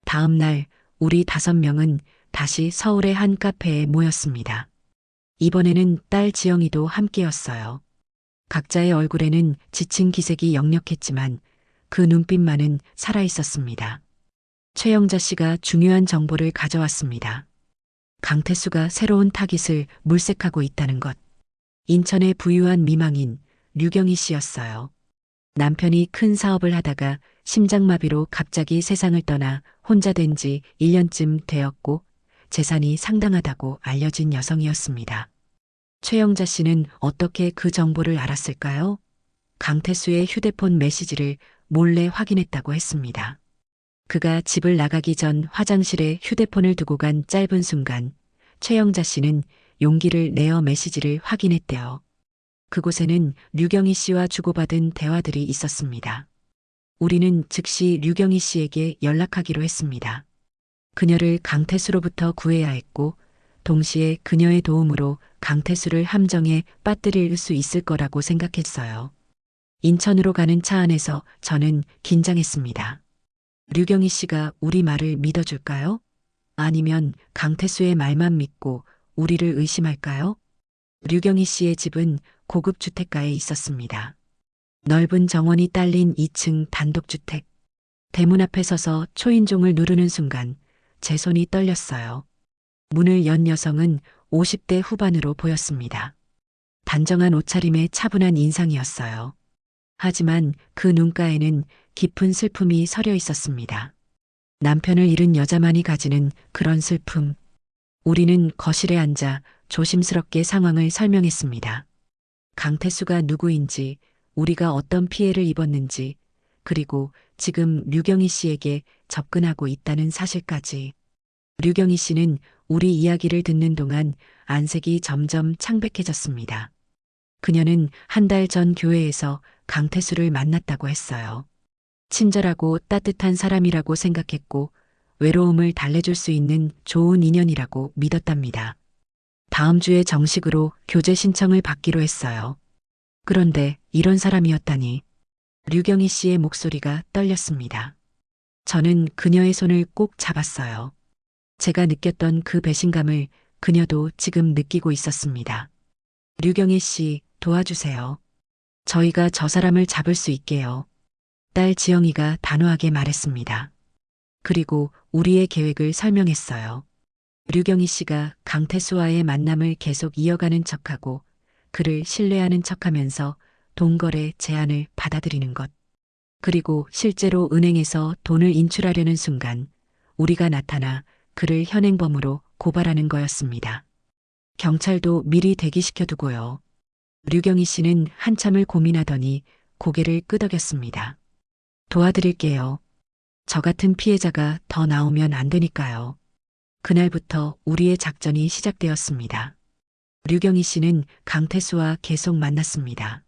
다음 날 우리 5명은 다시 서울의 한 카페에 모였습니다. 이번에는 딸 지영이도 함께였어요. 각자의 얼굴에는 지친 기색이 역력했지만 그 눈빛만은 살아있었습니다. 최영자 씨가 중요한 정보를 가져왔습니다. 강태수가 새로운 타깃을 물색하고 있다는 것. 인천의 부유한 미망인 류경희 씨였어요. 남편이 큰 사업을 하다가 심장마비로 갑자기 세상을 떠나 혼자 된 지 1년쯤 되었고 재산이 상당하다고 알려진 여성이었습니다. 최영자 씨는 어떻게 그 정보를 알았을까요? 강태수의 휴대폰 메시지를 몰래 확인했다고 했습니다. 그가 집을 나가기 전 화장실에 휴대폰을 두고 간 짧은 순간 최영자 씨는 용기를 내어 메시지를 확인했대요. 그곳에는 류경희 씨와 주고받은 대화들이 있었습니다. 우리는 즉시 류경희 씨에게 연락하기로 했습니다. 그녀를 강태수로부터 구해야 했고 동시에 그녀의 도움으로 강태수를 함정에 빠뜨릴 수 있을 거라고 생각했어요. 인천으로 가는 차 안에서 저는 긴장했습니다. 류경희 씨가 우리 말을 믿어줄까요? 아니면 강태수의 말만 믿고 우리를 의심할까요? 류경희 씨의 집은 고급 주택가에 있었습니다. 넓은 정원이 딸린 2층 단독주택. 대문 앞에 서서 초인종을 누르는 순간 제 손이 떨렸어요. 문을 연 여성은 50대 후반으로 보였습니다. 단정한 옷차림에 차분한 인상이었어요. 하지만 그 눈가에는 깊은 슬픔이 서려 있었습니다. 남편을 잃은 여자만이 가지는 그런 슬픔. 우리는 거실에 앉아 조심스럽게 상황을 설명했습니다. 강태수가 누구인지, 우리가 어떤 피해를 입었는지, 그리고 지금 류경희 씨에게 접근하고 있다는 사실까지. 류경희 씨는 우리 이야기를 듣는 동안 안색이 점점 창백해졌습니다. 그녀는 한 달 전 교회에서 강태수를 만났다고 했어요. 친절하고 따뜻한 사람이라고 생각했고 외로움을 달래줄 수 있는 좋은 인연이라고 믿었답니다. 다음 주에 정식으로 교제 신청을 받기로 했어요. 그런데 이런 사람이었다니. 류경희 씨의 목소리가 떨렸습니다. 저는 그녀의 손을 꼭 잡았어요. 제가 느꼈던 그 배신감을 그녀도 지금 느끼고 있었습니다. 류경희 씨, 도와주세요. 저희가 저 사람을 잡을 수 있게요. 딸 지영이가 단호하게 말했습니다. 그리고 우리의 계획을 설명했어요. 류경희 씨가 강태수와의 만남을 계속 이어가는 척하고 그를 신뢰하는 척하면서 동거래 제안을 받아들이는 것. 그리고 실제로 은행에서 돈을 인출하려는 순간 우리가 나타나 그를 현행범으로 고발하는 거였습니다. 경찰도 미리 대기시켜두고요. 류경희 씨는 한참을 고민하더니 고개를 끄덕였습니다. 도와드릴게요. 저 같은 피해자가 더 나오면 안 되니까요. 그날부터 우리의 작전이 시작되었습니다. 류경희 씨는 강태수와 계속 만났습니다.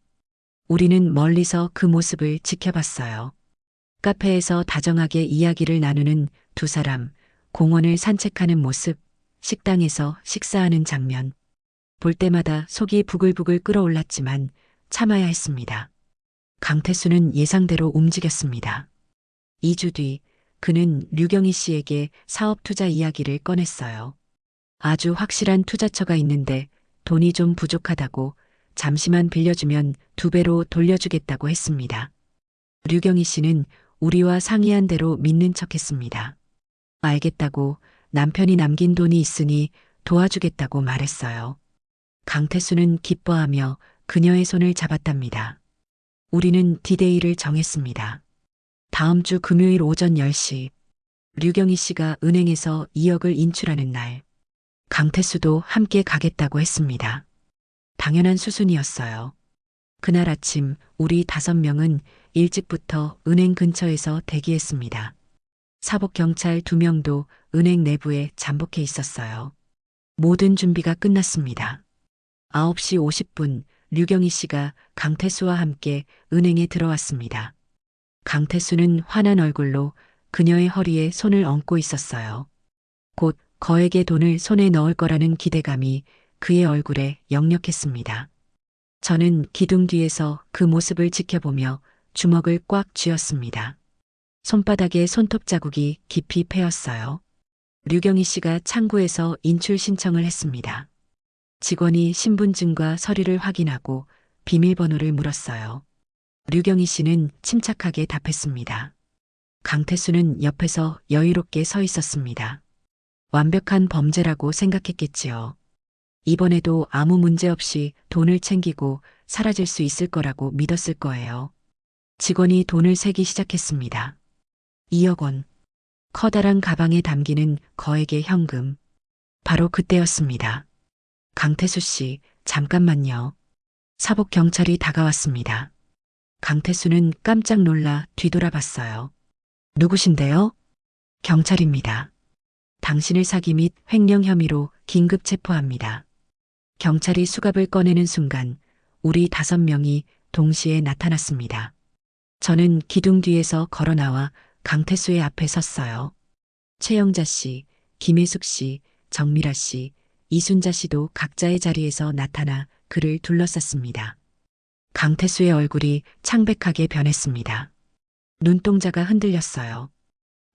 우리는 멀리서 그 모습을 지켜봤어요. 카페에서 다정하게 이야기를 나누는 두 사람, 공원을 산책하는 모습, 식당에서 식사하는 장면. 볼 때마다 속이 부글부글 끓어올랐지만 참아야 했습니다. 강태수는 예상대로 움직였습니다. 2주 뒤 그는 류경희 씨에게 사업 투자 이야기를 꺼냈어요. 아주 확실한 투자처가 있는데 돈이 좀 부족하다고 잠시만 빌려주면 2배로 돌려주겠다고 했습니다. 류경희 씨는 우리와 상의한 대로 믿는 척했습니다. 알겠다고 남편이 남긴 돈이 있으니 도와주겠다고 말했어요. 강태수는 기뻐하며 그녀의 손을 잡았답니다. 우리는 디데이를 정했습니다. 다음 주 금요일 오전 10시 류경희 씨가 은행에서 2억을 인출하는 날 강태수도 함께 가겠다고 했습니다. 당연한 수순이었어요. 그날 아침 우리 5명은 일찍부터 은행 근처에서 대기했습니다. 사복경찰 2명도 은행 내부에 잠복해 있었어요. 모든 준비가 끝났습니다. 9시 50분 류경희 씨가 강태수와 함께 은행에 들어왔습니다. 강태수는 환한 얼굴로 그녀의 허리에 손을 얹고 있었어요. 곧 거액의 돈을 손에 넣을 거라는 기대감이 그의 얼굴에 역력했습니다. 저는 기둥 뒤에서 그 모습을 지켜보며 주먹을 꽉 쥐었습니다. 손바닥에 손톱 자국이 깊이 패였어요. 류경희 씨가 창구에서 인출 신청을 했습니다. 직원이 신분증과 서류를 확인하고 비밀번호를 물었어요. 류경희 씨는 침착하게 답했습니다. 강태수는 옆에서 여유롭게 서 있었습니다. 완벽한 범죄라고 생각했겠지요. 이번에도 아무 문제 없이 돈을 챙기고 사라질 수 있을 거라고 믿었을 거예요. 직원이 돈을 세기 시작했습니다. 2억 원. 커다란 가방에 담기는 거액의 현금. 바로 그때였습니다. 강태수 씨, 잠깐만요. 사복 경찰이 다가왔습니다. 강태수는 깜짝 놀라 뒤돌아봤어요. 누구신데요? 경찰입니다. 당신을 사기 및 횡령 혐의로 긴급 체포합니다. 경찰이 수갑을 꺼내는 순간 우리 5명이 동시에 나타났습니다. 저는 기둥 뒤에서 걸어 나와 강태수의 앞에 섰어요. 최영자 씨, 김혜숙 씨, 정미라 씨, 이순자 씨도 각자의 자리에서 나타나 그를 둘러쌌습니다. 강태수의 얼굴이 창백하게 변했습니다. 눈동자가 흔들렸어요.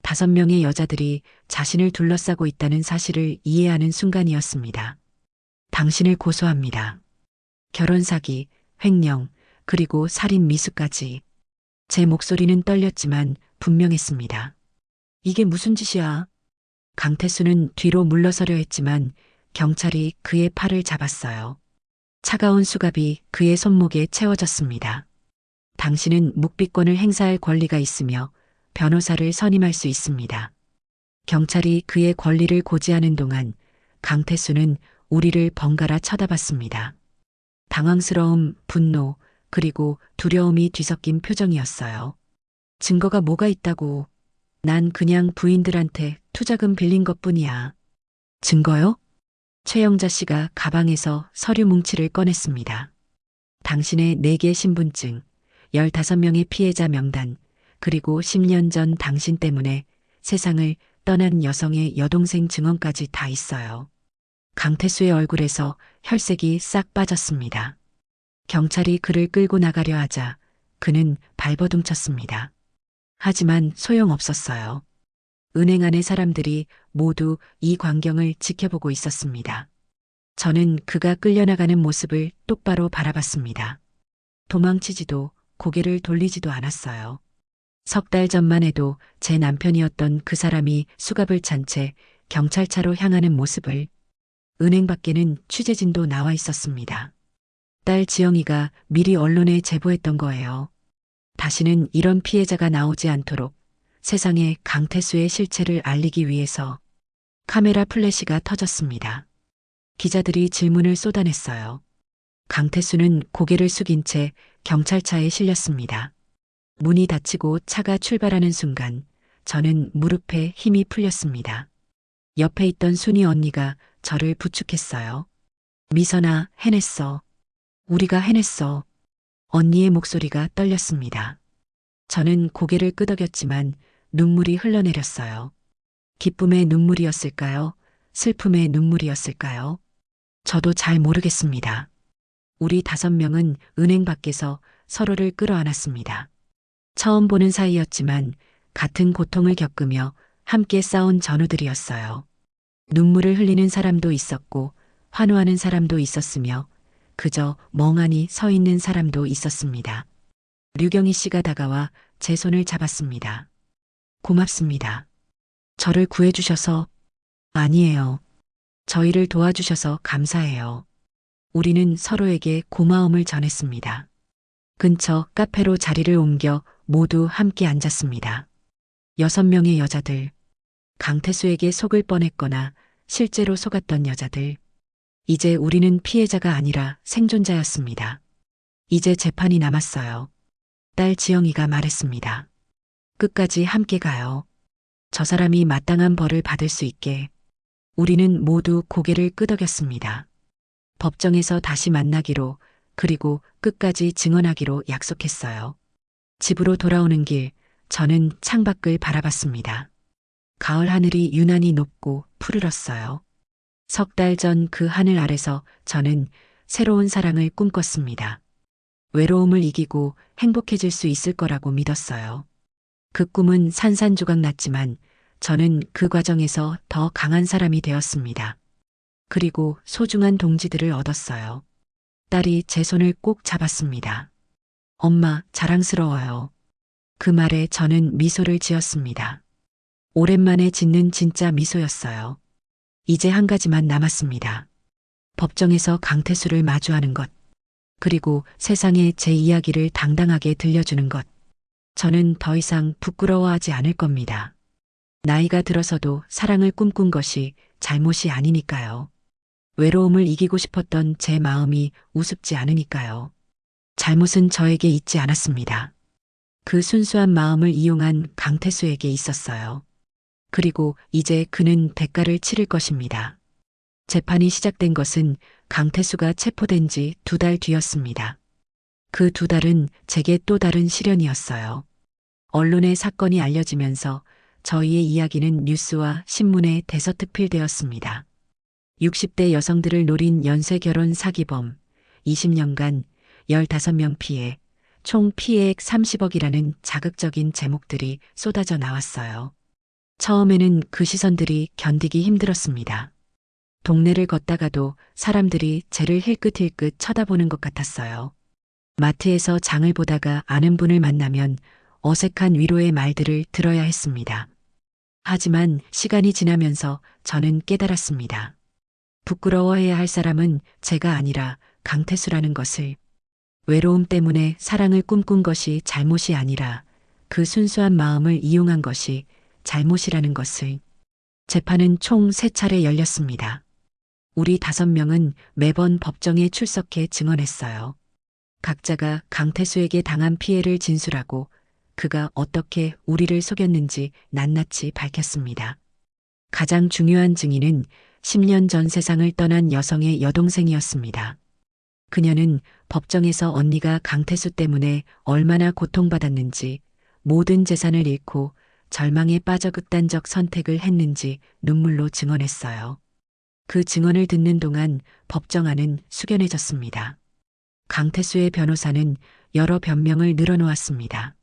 5명의 여자들이 자신을 둘러싸고 있다는 사실을 이해하는 순간이었습니다. 당신을 고소합니다. 결혼 사기, 횡령, 그리고 살인 미수까지. 제 목소리는 떨렸지만 분명했습니다. 이게 무슨 짓이야? 강태수는 뒤로 물러서려 했지만 경찰이 그의 팔을 잡았어요. 차가운 수갑이 그의 손목에 채워졌습니다. 당신은 묵비권을 행사할 권리가 있으며 변호사를 선임할 수 있습니다. 경찰이 그의 권리를 고지하는 동안 강태수는 우리를 번갈아 쳐다봤습니다. 당황스러움, 분노, 그리고 두려움이 뒤섞인 표정이었어요. 증거가 뭐가 있다고? 난 그냥 부인들한테 투자금 빌린 것뿐이야. 증거요? 최영자 씨가 가방에서 서류 뭉치를 꺼냈습니다. 당신의 4개 신분증, 15명의 피해자 명단, 그리고 10년 전 당신 때문에 세상을 떠난 여성의 여동생 증언까지 다 있어요. 강태수의 얼굴에서 혈색이 싹 빠졌습니다. 경찰이 그를 끌고 나가려 하자 그는 발버둥쳤습니다. 하지만 소용없었어요. 은행 안의 사람들이 모두 이 광경을 지켜보고 있었습니다. 저는 그가 끌려나가는 모습을 똑바로 바라봤습니다. 도망치지도 고개를 돌리지도 않았어요. 3달 전만 해도 제 남편이었던 그 사람이 수갑을 찬 채 경찰차로 향하는 모습을. 은행 밖에는 취재진도 나와 있었습니다. 딸 지영이가 미리 언론에 제보했던 거예요. 다시는 이런 피해자가 나오지 않도록 세상에 강태수의 실체를 알리기 위해서. 카메라 플래시가 터졌습니다. 기자들이 질문을 쏟아냈어요. 강태수는 고개를 숙인 채 경찰차에 실렸습니다. 문이 닫히고 차가 출발하는 순간 저는 무릎에 힘이 풀렸습니다. 옆에 있던 순이 언니가 저를 부축했어요. 미선아, 해냈어. 우리가 해냈어. 언니의 목소리가 떨렸습니다. 저는 고개를 끄덕였지만 눈물이 흘러내렸어요. 기쁨의 눈물이었을까요? 슬픔의 눈물이었을까요? 저도 잘 모르겠습니다. 우리 5명은 은행 밖에서 서로를 끌어안았습니다. 처음 보는 사이였지만 같은 고통을 겪으며 함께 싸운 전우들이었어요. 눈물을 흘리는 사람도 있었고 환호하는 사람도 있었으며 그저 멍하니 서 있는 사람도 있었습니다. 류경희 씨가 다가와 제 손을 잡았습니다. 고맙습니다. 저를 구해주셔서. 아니에요. 저희를 도와주셔서 감사해요. 우리는 서로에게 고마움을 전했습니다. 근처 카페로 자리를 옮겨 모두 함께 앉았습니다. 6명의 여자들. 강태수에게 속을 뻔했거나 실제로 속았던 여자들. 이제 우리는 피해자가 아니라 생존자였습니다. 이제 재판이 남았어요. 딸 지영이가 말했습니다. 끝까지 함께 가요. 저 사람이 마땅한 벌을 받을 수 있게. 우리는 모두 고개를 끄덕였습니다. 법정에서 다시 만나기로, 그리고 끝까지 증언하기로 약속했어요. 집으로 돌아오는 길, 저는 창밖을 바라봤습니다. 가을 하늘이 유난히 높고 푸르렀어요. 3달 전 그 하늘 아래서 저는 새로운 사랑을 꿈꿨습니다. 외로움을 이기고 행복해질 수 있을 거라고 믿었어요. 그 꿈은 산산조각 났지만 저는 그 과정에서 더 강한 사람이 되었습니다. 그리고 소중한 동지들을 얻었어요. 딸이 제 손을 꼭 잡았습니다. 엄마, 자랑스러워요. 그 말에 저는 미소를 지었습니다. 오랜만에 짓는 진짜 미소였어요. 이제 한 가지만 남았습니다. 법정에서 강태수를 마주하는 것, 그리고 세상에 제 이야기를 당당하게 들려주는 것. 저는 더 이상 부끄러워하지 않을 겁니다. 나이가 들어서도 사랑을 꿈꾼 것이 잘못이 아니니까요. 외로움을 이기고 싶었던 제 마음이 우습지 않으니까요. 잘못은 저에게 있지 않았습니다. 그 순수한 마음을 이용한 강태수에게 있었어요. 그리고 이제 그는 대가를 치를 것입니다. 재판이 시작된 것은 강태수가 체포된 지 2달 뒤였습니다. 그 2달은 제게 또 다른 시련이었어요. 언론에 사건이 알려지면서 저희의 이야기는 뉴스와 신문에 대서특필되었습니다. 60대 여성들을 노린 연쇄 결혼 사기범, 20년간 15명 피해, 총 피해액 30억이라는 자극적인 제목들이 쏟아져 나왔어요. 처음에는 그 시선들이 견디기 힘들었습니다. 동네를 걷다가도 사람들이 쟤를 힐끗힐끗 쳐다보는 것 같았어요. 마트에서 장을 보다가 아는 분을 만나면 어색한 위로의 말들을 들어야 했습니다. 하지만 시간이 지나면서 저는 깨달았습니다. 부끄러워해야 할 사람은 제가 아니라 강태수라는 것을. 외로움 때문에 사랑을 꿈꾼 것이 잘못이 아니라 그 순수한 마음을 이용한 것이 잘못이라는 것을. 재판은 총 3차례 열렸습니다. 우리 5명은 매번 법정에 출석해 증언했어요. 각자가 강태수에게 당한 피해를 진술하고 그가 어떻게 우리를 속였는지 낱낱이 밝혔습니다. 가장 중요한 증인은 10년 전 세상을 떠난 여성의 여동생이었습니다. 그녀는 법정에서 언니가 강태수 때문에 얼마나 고통받았는지, 모든 재산을 잃고 절망에 빠져 극단적 선택을 했는지 눈물로 증언했어요. 그 증언을 듣는 동안 법정 안은 숙연해졌습니다. 강태수의 변호사는 여러 변명을 늘어놓았습니다.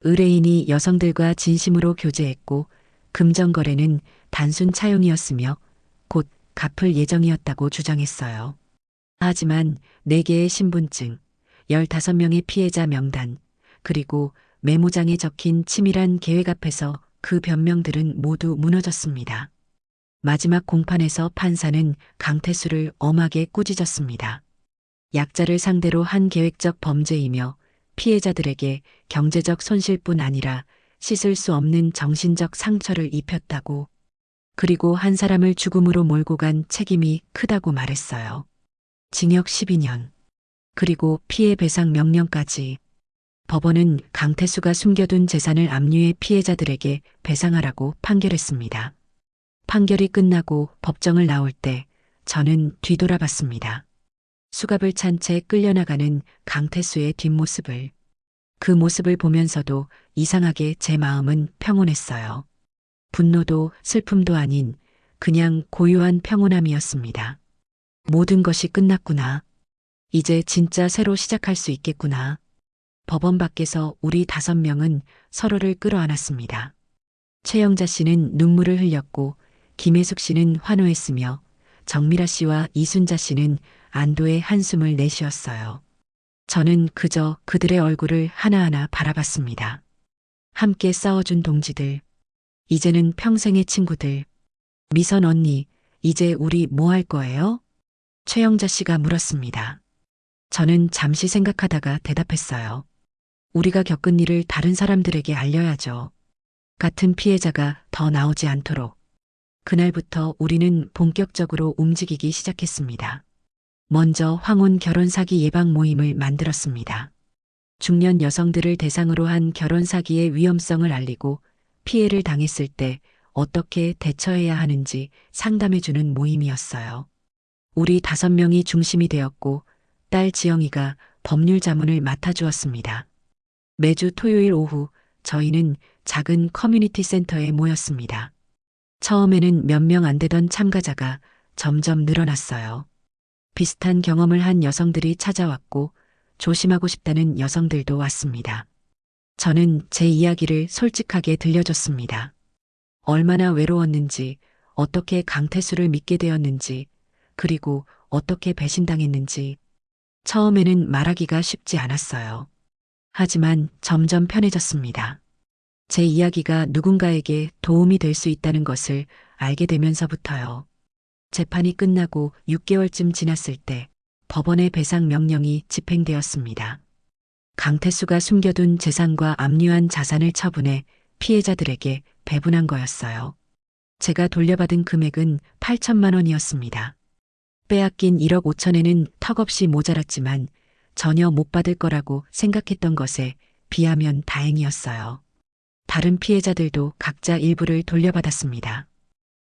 의뢰인이 여성들과 진심으로 교제했고 금전거래는 단순 차용이었으며 곧 갚을 예정이었다고 주장했어요. 하지만 4개의 신분증, 15명의 피해자 명단, 그리고 메모장에 적힌 치밀한 계획 앞에서 그 변명들은 모두 무너졌습니다. 마지막 공판에서 판사는 강태수를 엄하게 꾸짖었습니다. 약자를 상대로 한 계획적 범죄이며 피해자들에게 경제적 손실뿐 아니라 씻을 수 없는 정신적 상처를 입혔다고. 그리고 한 사람을 죽음으로 몰고 간 책임이 크다고 말했어요. 징역 12년. 그리고 피해 배상 명령까지. 법원은 강태수가 숨겨둔 재산을 압류해 피해자들에게 배상하라고 판결했습니다. 판결이 끝나고 법정을 나올 때 저는 뒤돌아봤습니다. 수갑을 찬 채 끌려나가는 강태수의 뒷모습을. 그 모습을 보면서도 이상하게 제 마음은 평온했어요. 분노도 슬픔도 아닌 그냥 고요한 평온함이었습니다. 모든 것이 끝났구나. 이제 진짜 새로 시작할 수 있겠구나. 법원 밖에서 우리 5명은 서로를 끌어안았습니다. 최영자 씨는 눈물을 흘렸고 김혜숙 씨는 환호했으며 정미라 씨와 이순자 씨는 안도의 한숨을 내쉬었어요. 저는 그저 그들의 얼굴을 하나하나 바라봤습니다. 함께 싸워준 동지들, 이제는 평생의 친구들. 미선 언니, 이제 우리 뭐 할 거예요? 최영자 씨가 물었습니다. 저는 잠시 생각하다가 대답했어요. 우리가 겪은 일을 다른 사람들에게 알려야죠. 같은 피해자가 더 나오지 않도록. 그날부터 우리는 본격적으로 움직이기 시작했습니다. 먼저 황혼 결혼 사기 예방 모임을 만들었습니다. 중년 여성들을 대상으로 한 결혼 사기의 위험성을 알리고 피해를 당했을 때 어떻게 대처해야 하는지 상담해주는 모임이었어요. 우리 5명이 중심이 되었고 딸 지영이가 법률 자문을 맡아주었습니다. 매주 토요일 오후 저희는 작은 커뮤니티 센터에 모였습니다. 처음에는 몇 명 안 되던 참가자가 점점 늘어났어요. 비슷한 경험을 한 여성들이 찾아왔고 조심하고 싶다는 여성들도 왔습니다. 저는 제 이야기를 솔직하게 들려줬습니다. 얼마나 외로웠는지, 어떻게 강태수를 믿게 되었는지, 그리고 어떻게 배신당했는지. 처음에는 말하기가 쉽지 않았어요. 하지만 점점 편해졌습니다. 제 이야기가 누군가에게 도움이 될 수 있다는 것을 알게 되면서부터요. 재판이 끝나고 6개월쯤 지났을 때 법원의 배상 명령이 집행되었습니다. 강태수가 숨겨둔 재산과 압류한 자산을 처분해 피해자들에게 배분한 거였어요. 제가 돌려받은 금액은 8천만 원이었습니다. 빼앗긴 1억 5천에는 턱없이 모자랐지만 전혀 못 받을 거라고 생각했던 것에 비하면 다행이었어요. 다른 피해자들도 각자 일부를 돌려받았습니다.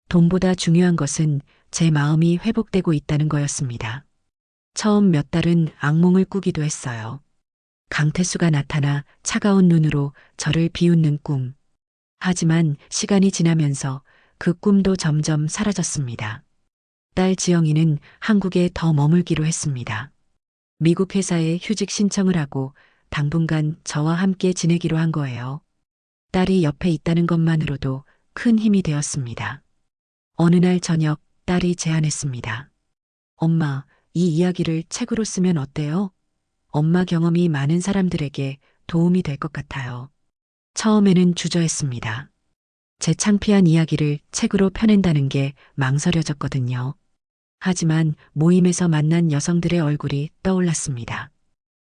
돈보다 중요한 것은 제 마음이 회복되고 있다는 거였습니다. 처음 몇 달은 악몽을 꾸기도 했어요. 강태수가 나타나 차가운 눈으로 저를 비웃는 꿈. 하지만 시간이 지나면서 그 꿈도 점점 사라졌습니다. 딸 지영이는 한국에 더 머물기로 했습니다. 미국 회사에 휴직 신청을 하고 당분간 저와 함께 지내기로 한 거예요. 딸이 옆에 있다는 것만으로도 큰 힘이 되었습니다. 어느 날 저녁 딸이 제안했습니다. 엄마, 이 이야기를 책으로 쓰면 어때요? 엄마 경험이 많은 사람들에게 도움이 될 것 같아요. 처음에는 주저했습니다. 제 창피한 이야기를 책으로 펴낸다는 게 망설여졌거든요. 하지만 모임에서 만난 여성들의 얼굴이 떠올랐습니다.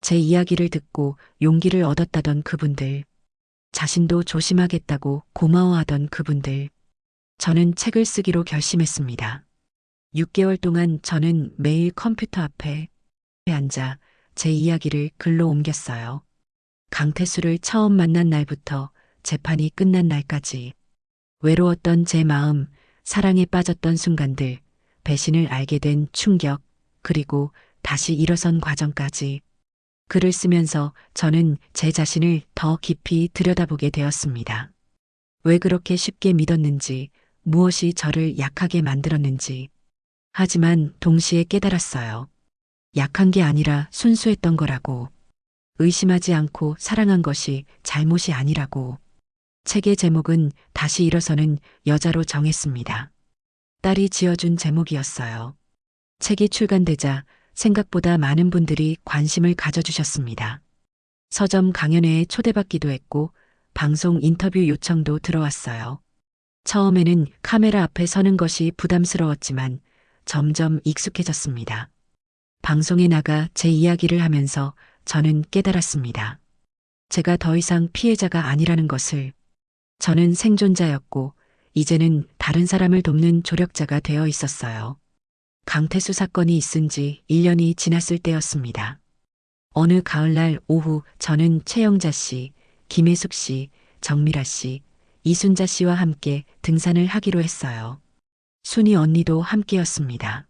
제 이야기를 듣고 용기를 얻었다던 그분들, 자신도 조심하겠다고 고마워하던 그분들. 저는 책을 쓰기로 결심했습니다. 6개월 동안 저는 매일 컴퓨터 앞에 앉아 제 이야기를 글로 옮겼어요. 강태수를 처음 만난 날부터 재판이 끝난 날까지 외로웠던 제 마음, 사랑에 빠졌던 순간들, 배신을 알게 된 충격, 그리고 다시 일어선 과정까지 글을 쓰면서 저는 제 자신을 더 깊이 들여다보게 되었습니다. 왜 그렇게 쉽게 믿었는지, 무엇이 저를 약하게 만들었는지. 하지만 동시에 깨달았어요. 약한 게 아니라 순수했던 거라고. 의심하지 않고 사랑한 것이 잘못이 아니라고. 책의 제목은 다시 일어서는 여자로 정했습니다. 딸이 지어준 제목이었어요. 책이 출간되자 생각보다 많은 분들이 관심을 가져주셨습니다. 서점 강연회에 초대받기도 했고 방송 인터뷰 요청도 들어왔어요. 처음에는 카메라 앞에 서는 것이 부담스러웠지만 점점 익숙해졌습니다. 방송에 나가 제 이야기를 하면서 저는 깨달았습니다. 제가 더 이상 피해자가 아니라는 것을. 저는 생존자였고 이제는 다른 사람을 돕는 조력자가 되어 있었어요. 강태수 사건이 있은 지 1년이 지났을 때였습니다. 어느 가을날 오후 저는 최영자 씨, 김혜숙 씨, 정미라 씨, 이순자 씨와 함께 등산을 하기로 했어요. 순이 언니도 함께였습니다.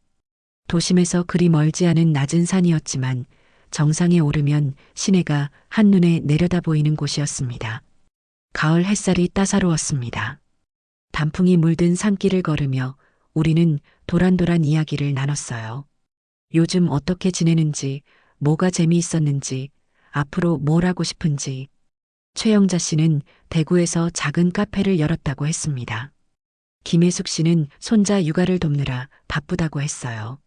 도심에서 그리 멀지 않은 낮은 산이었지만 정상에 오르면 시내가 한눈에 내려다 보이는 곳이었습니다. 가을 햇살이 따사로웠습니다. 단풍이 물든 산길을 걸으며 우리는 도란도란 이야기를 나눴어요. 요즘 어떻게 지내는지, 뭐가 재미있었는지, 앞으로 뭘 하고 싶은지. 최영자 씨는 대구에서 작은 카페를 열었다고 했습니다. 김혜숙 씨는 손자 육아를 돕느라 바쁘다고 했어요.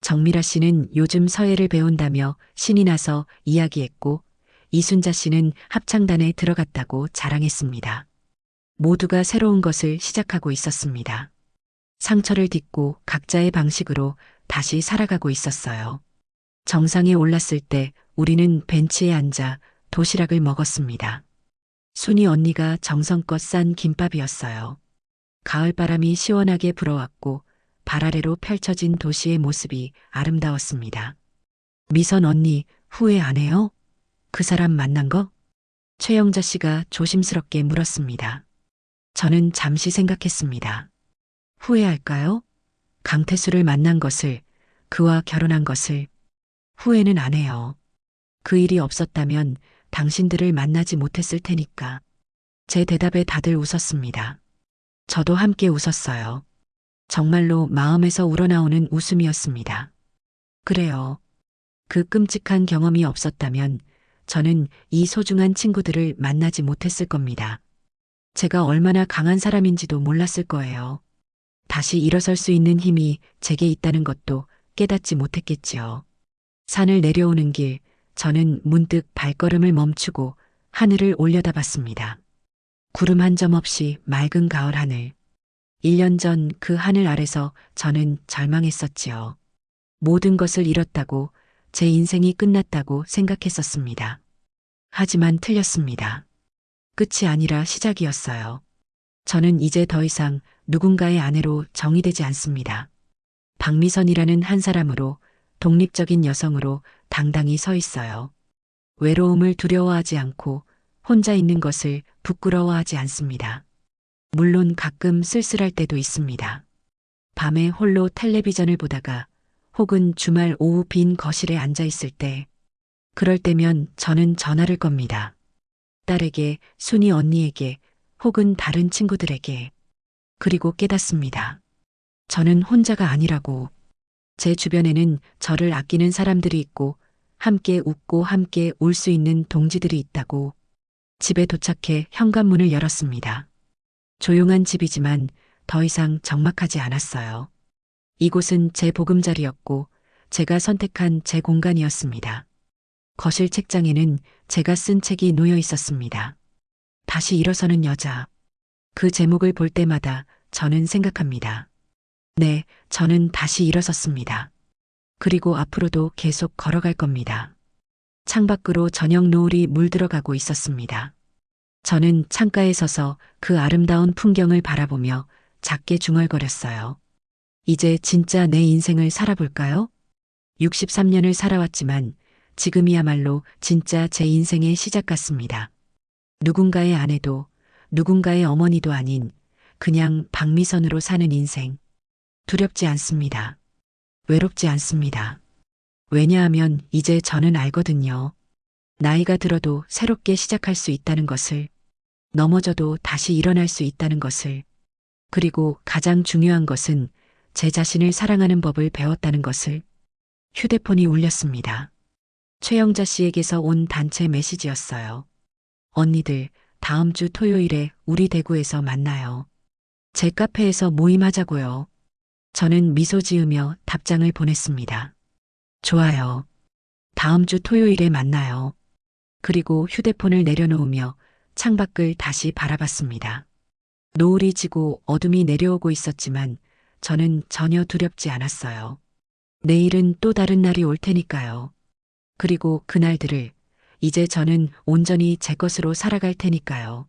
정미라 씨는 요즘 서예를 배운다며 신이 나서 이야기했고 이순자 씨는 합창단에 들어갔다고 자랑했습니다. 모두가 새로운 것을 시작하고 있었습니다. 상처를 딛고 각자의 방식으로 다시 살아가고 있었어요. 정상에 올랐을 때 우리는 벤치에 앉아 도시락을 먹었습니다. 순이 언니가 정성껏 싼 김밥이었어요. 가을바람이 시원하게 불어왔고 발 아래로 펼쳐진 도시의 모습이 아름다웠습니다. 미선 언니, 후회 안 해요? 그 사람 만난 거? 최영자 씨가 조심스럽게 물었습니다. 저는 잠시 생각했습니다. 후회할까요? 강태수를 만난 것을, 그와 결혼한 것을. 후회는 안 해요. 그 일이 없었다면 당신들을 만나지 못했을 테니까. 제 대답에 다들 웃었습니다. 저도 함께 웃었어요. 정말로 마음에서 우러나오는 웃음이었습니다. 그래요. 그 끔찍한 경험이 없었다면 저는 이 소중한 친구들을 만나지 못했을 겁니다. 제가 얼마나 강한 사람인지도 몰랐을 거예요. 다시 일어설 수 있는 힘이 제게 있다는 것도 깨닫지 못했겠지요. 산을 내려오는 길, 저는 문득 발걸음을 멈추고 하늘을 올려다봤습니다. 구름 한 점 없이 맑은 가을 하늘. 1년 전 그 하늘 아래서 저는 절망했었지요. 모든 것을 잃었다고, 제 인생이 끝났다고 생각했었습니다. 하지만 틀렸습니다. 끝이 아니라 시작이었어요. 저는 이제 더 이상 누군가의 아내로 정의되지 않습니다. 박미선이라는 한 사람으로, 독립적인 여성으로 당당히 서 있어요. 외로움을 두려워하지 않고 혼자 있는 것을 부끄러워하지 않습니다. 물론 가끔 쓸쓸할 때도 있습니다. 밤에 홀로 텔레비전을 보다가 혹은 주말 오후 빈 거실에 앉아 있을 때, 그럴 때면 저는 전화를 겁니다. 딸에게, 순이 언니에게, 혹은 다른 친구들에게. 그리고 깨닫습니다. 저는 혼자가 아니라고. 제 주변에는 저를 아끼는 사람들이 있고, 함께 웃고 함께 울 수 있는 동지들이 있다고. 집에 도착해 현관문을 열었습니다. 조용한 집이지만 더 이상 적막하지 않았어요. 이곳은 제 보금자리였고, 제가 선택한 제 공간이었습니다. 거실 책장에는 제가 쓴 책이 놓여 있었습니다. 다시 일어서는 여자. 그 제목을 볼 때마다 저는 생각합니다. 네, 저는 다시 일어섰습니다. 그리고 앞으로도 계속 걸어갈 겁니다. 창밖으로 저녁 노을이 물들어가고 있었습니다. 저는 창가에 서서 그 아름다운 풍경을 바라보며 작게 중얼거렸어요. 이제 진짜 내 인생을 살아볼까요? 63년을 살아왔지만 지금이야말로 진짜 제 인생의 시작 같습니다. 누군가의 아내도 누군가의 어머니도 아닌 그냥 박미선으로 사는 인생. 두렵지 않습니다. 외롭지 않습니다. 왜냐하면 이제 저는 알거든요. 나이가 들어도 새롭게 시작할 수 있다는 것을, 넘어져도 다시 일어날 수 있다는 것을, 그리고 가장 중요한 것은 제 자신을 사랑하는 법을 배웠다는 것을. 휴대폰이 울렸습니다. 최영자 씨에게서 온 단체 메시지였어요. 언니들, 다음 주 토요일에 우리 대구에서 만나요. 제 카페에서 모임하자고요. 저는 미소 지으며 답장을 보냈습니다. 좋아요. 다음 주 토요일에 만나요. 그리고 휴대폰을 내려놓으며 창밖을 다시 바라봤습니다. 노을이 지고 어둠이 내려오고 있었지만 저는 전혀 두렵지 않았어요. 내일은 또 다른 날이 올 테니까요. 그리고 그날들을 이제 저는 온전히 제 것으로 살아갈 테니까요.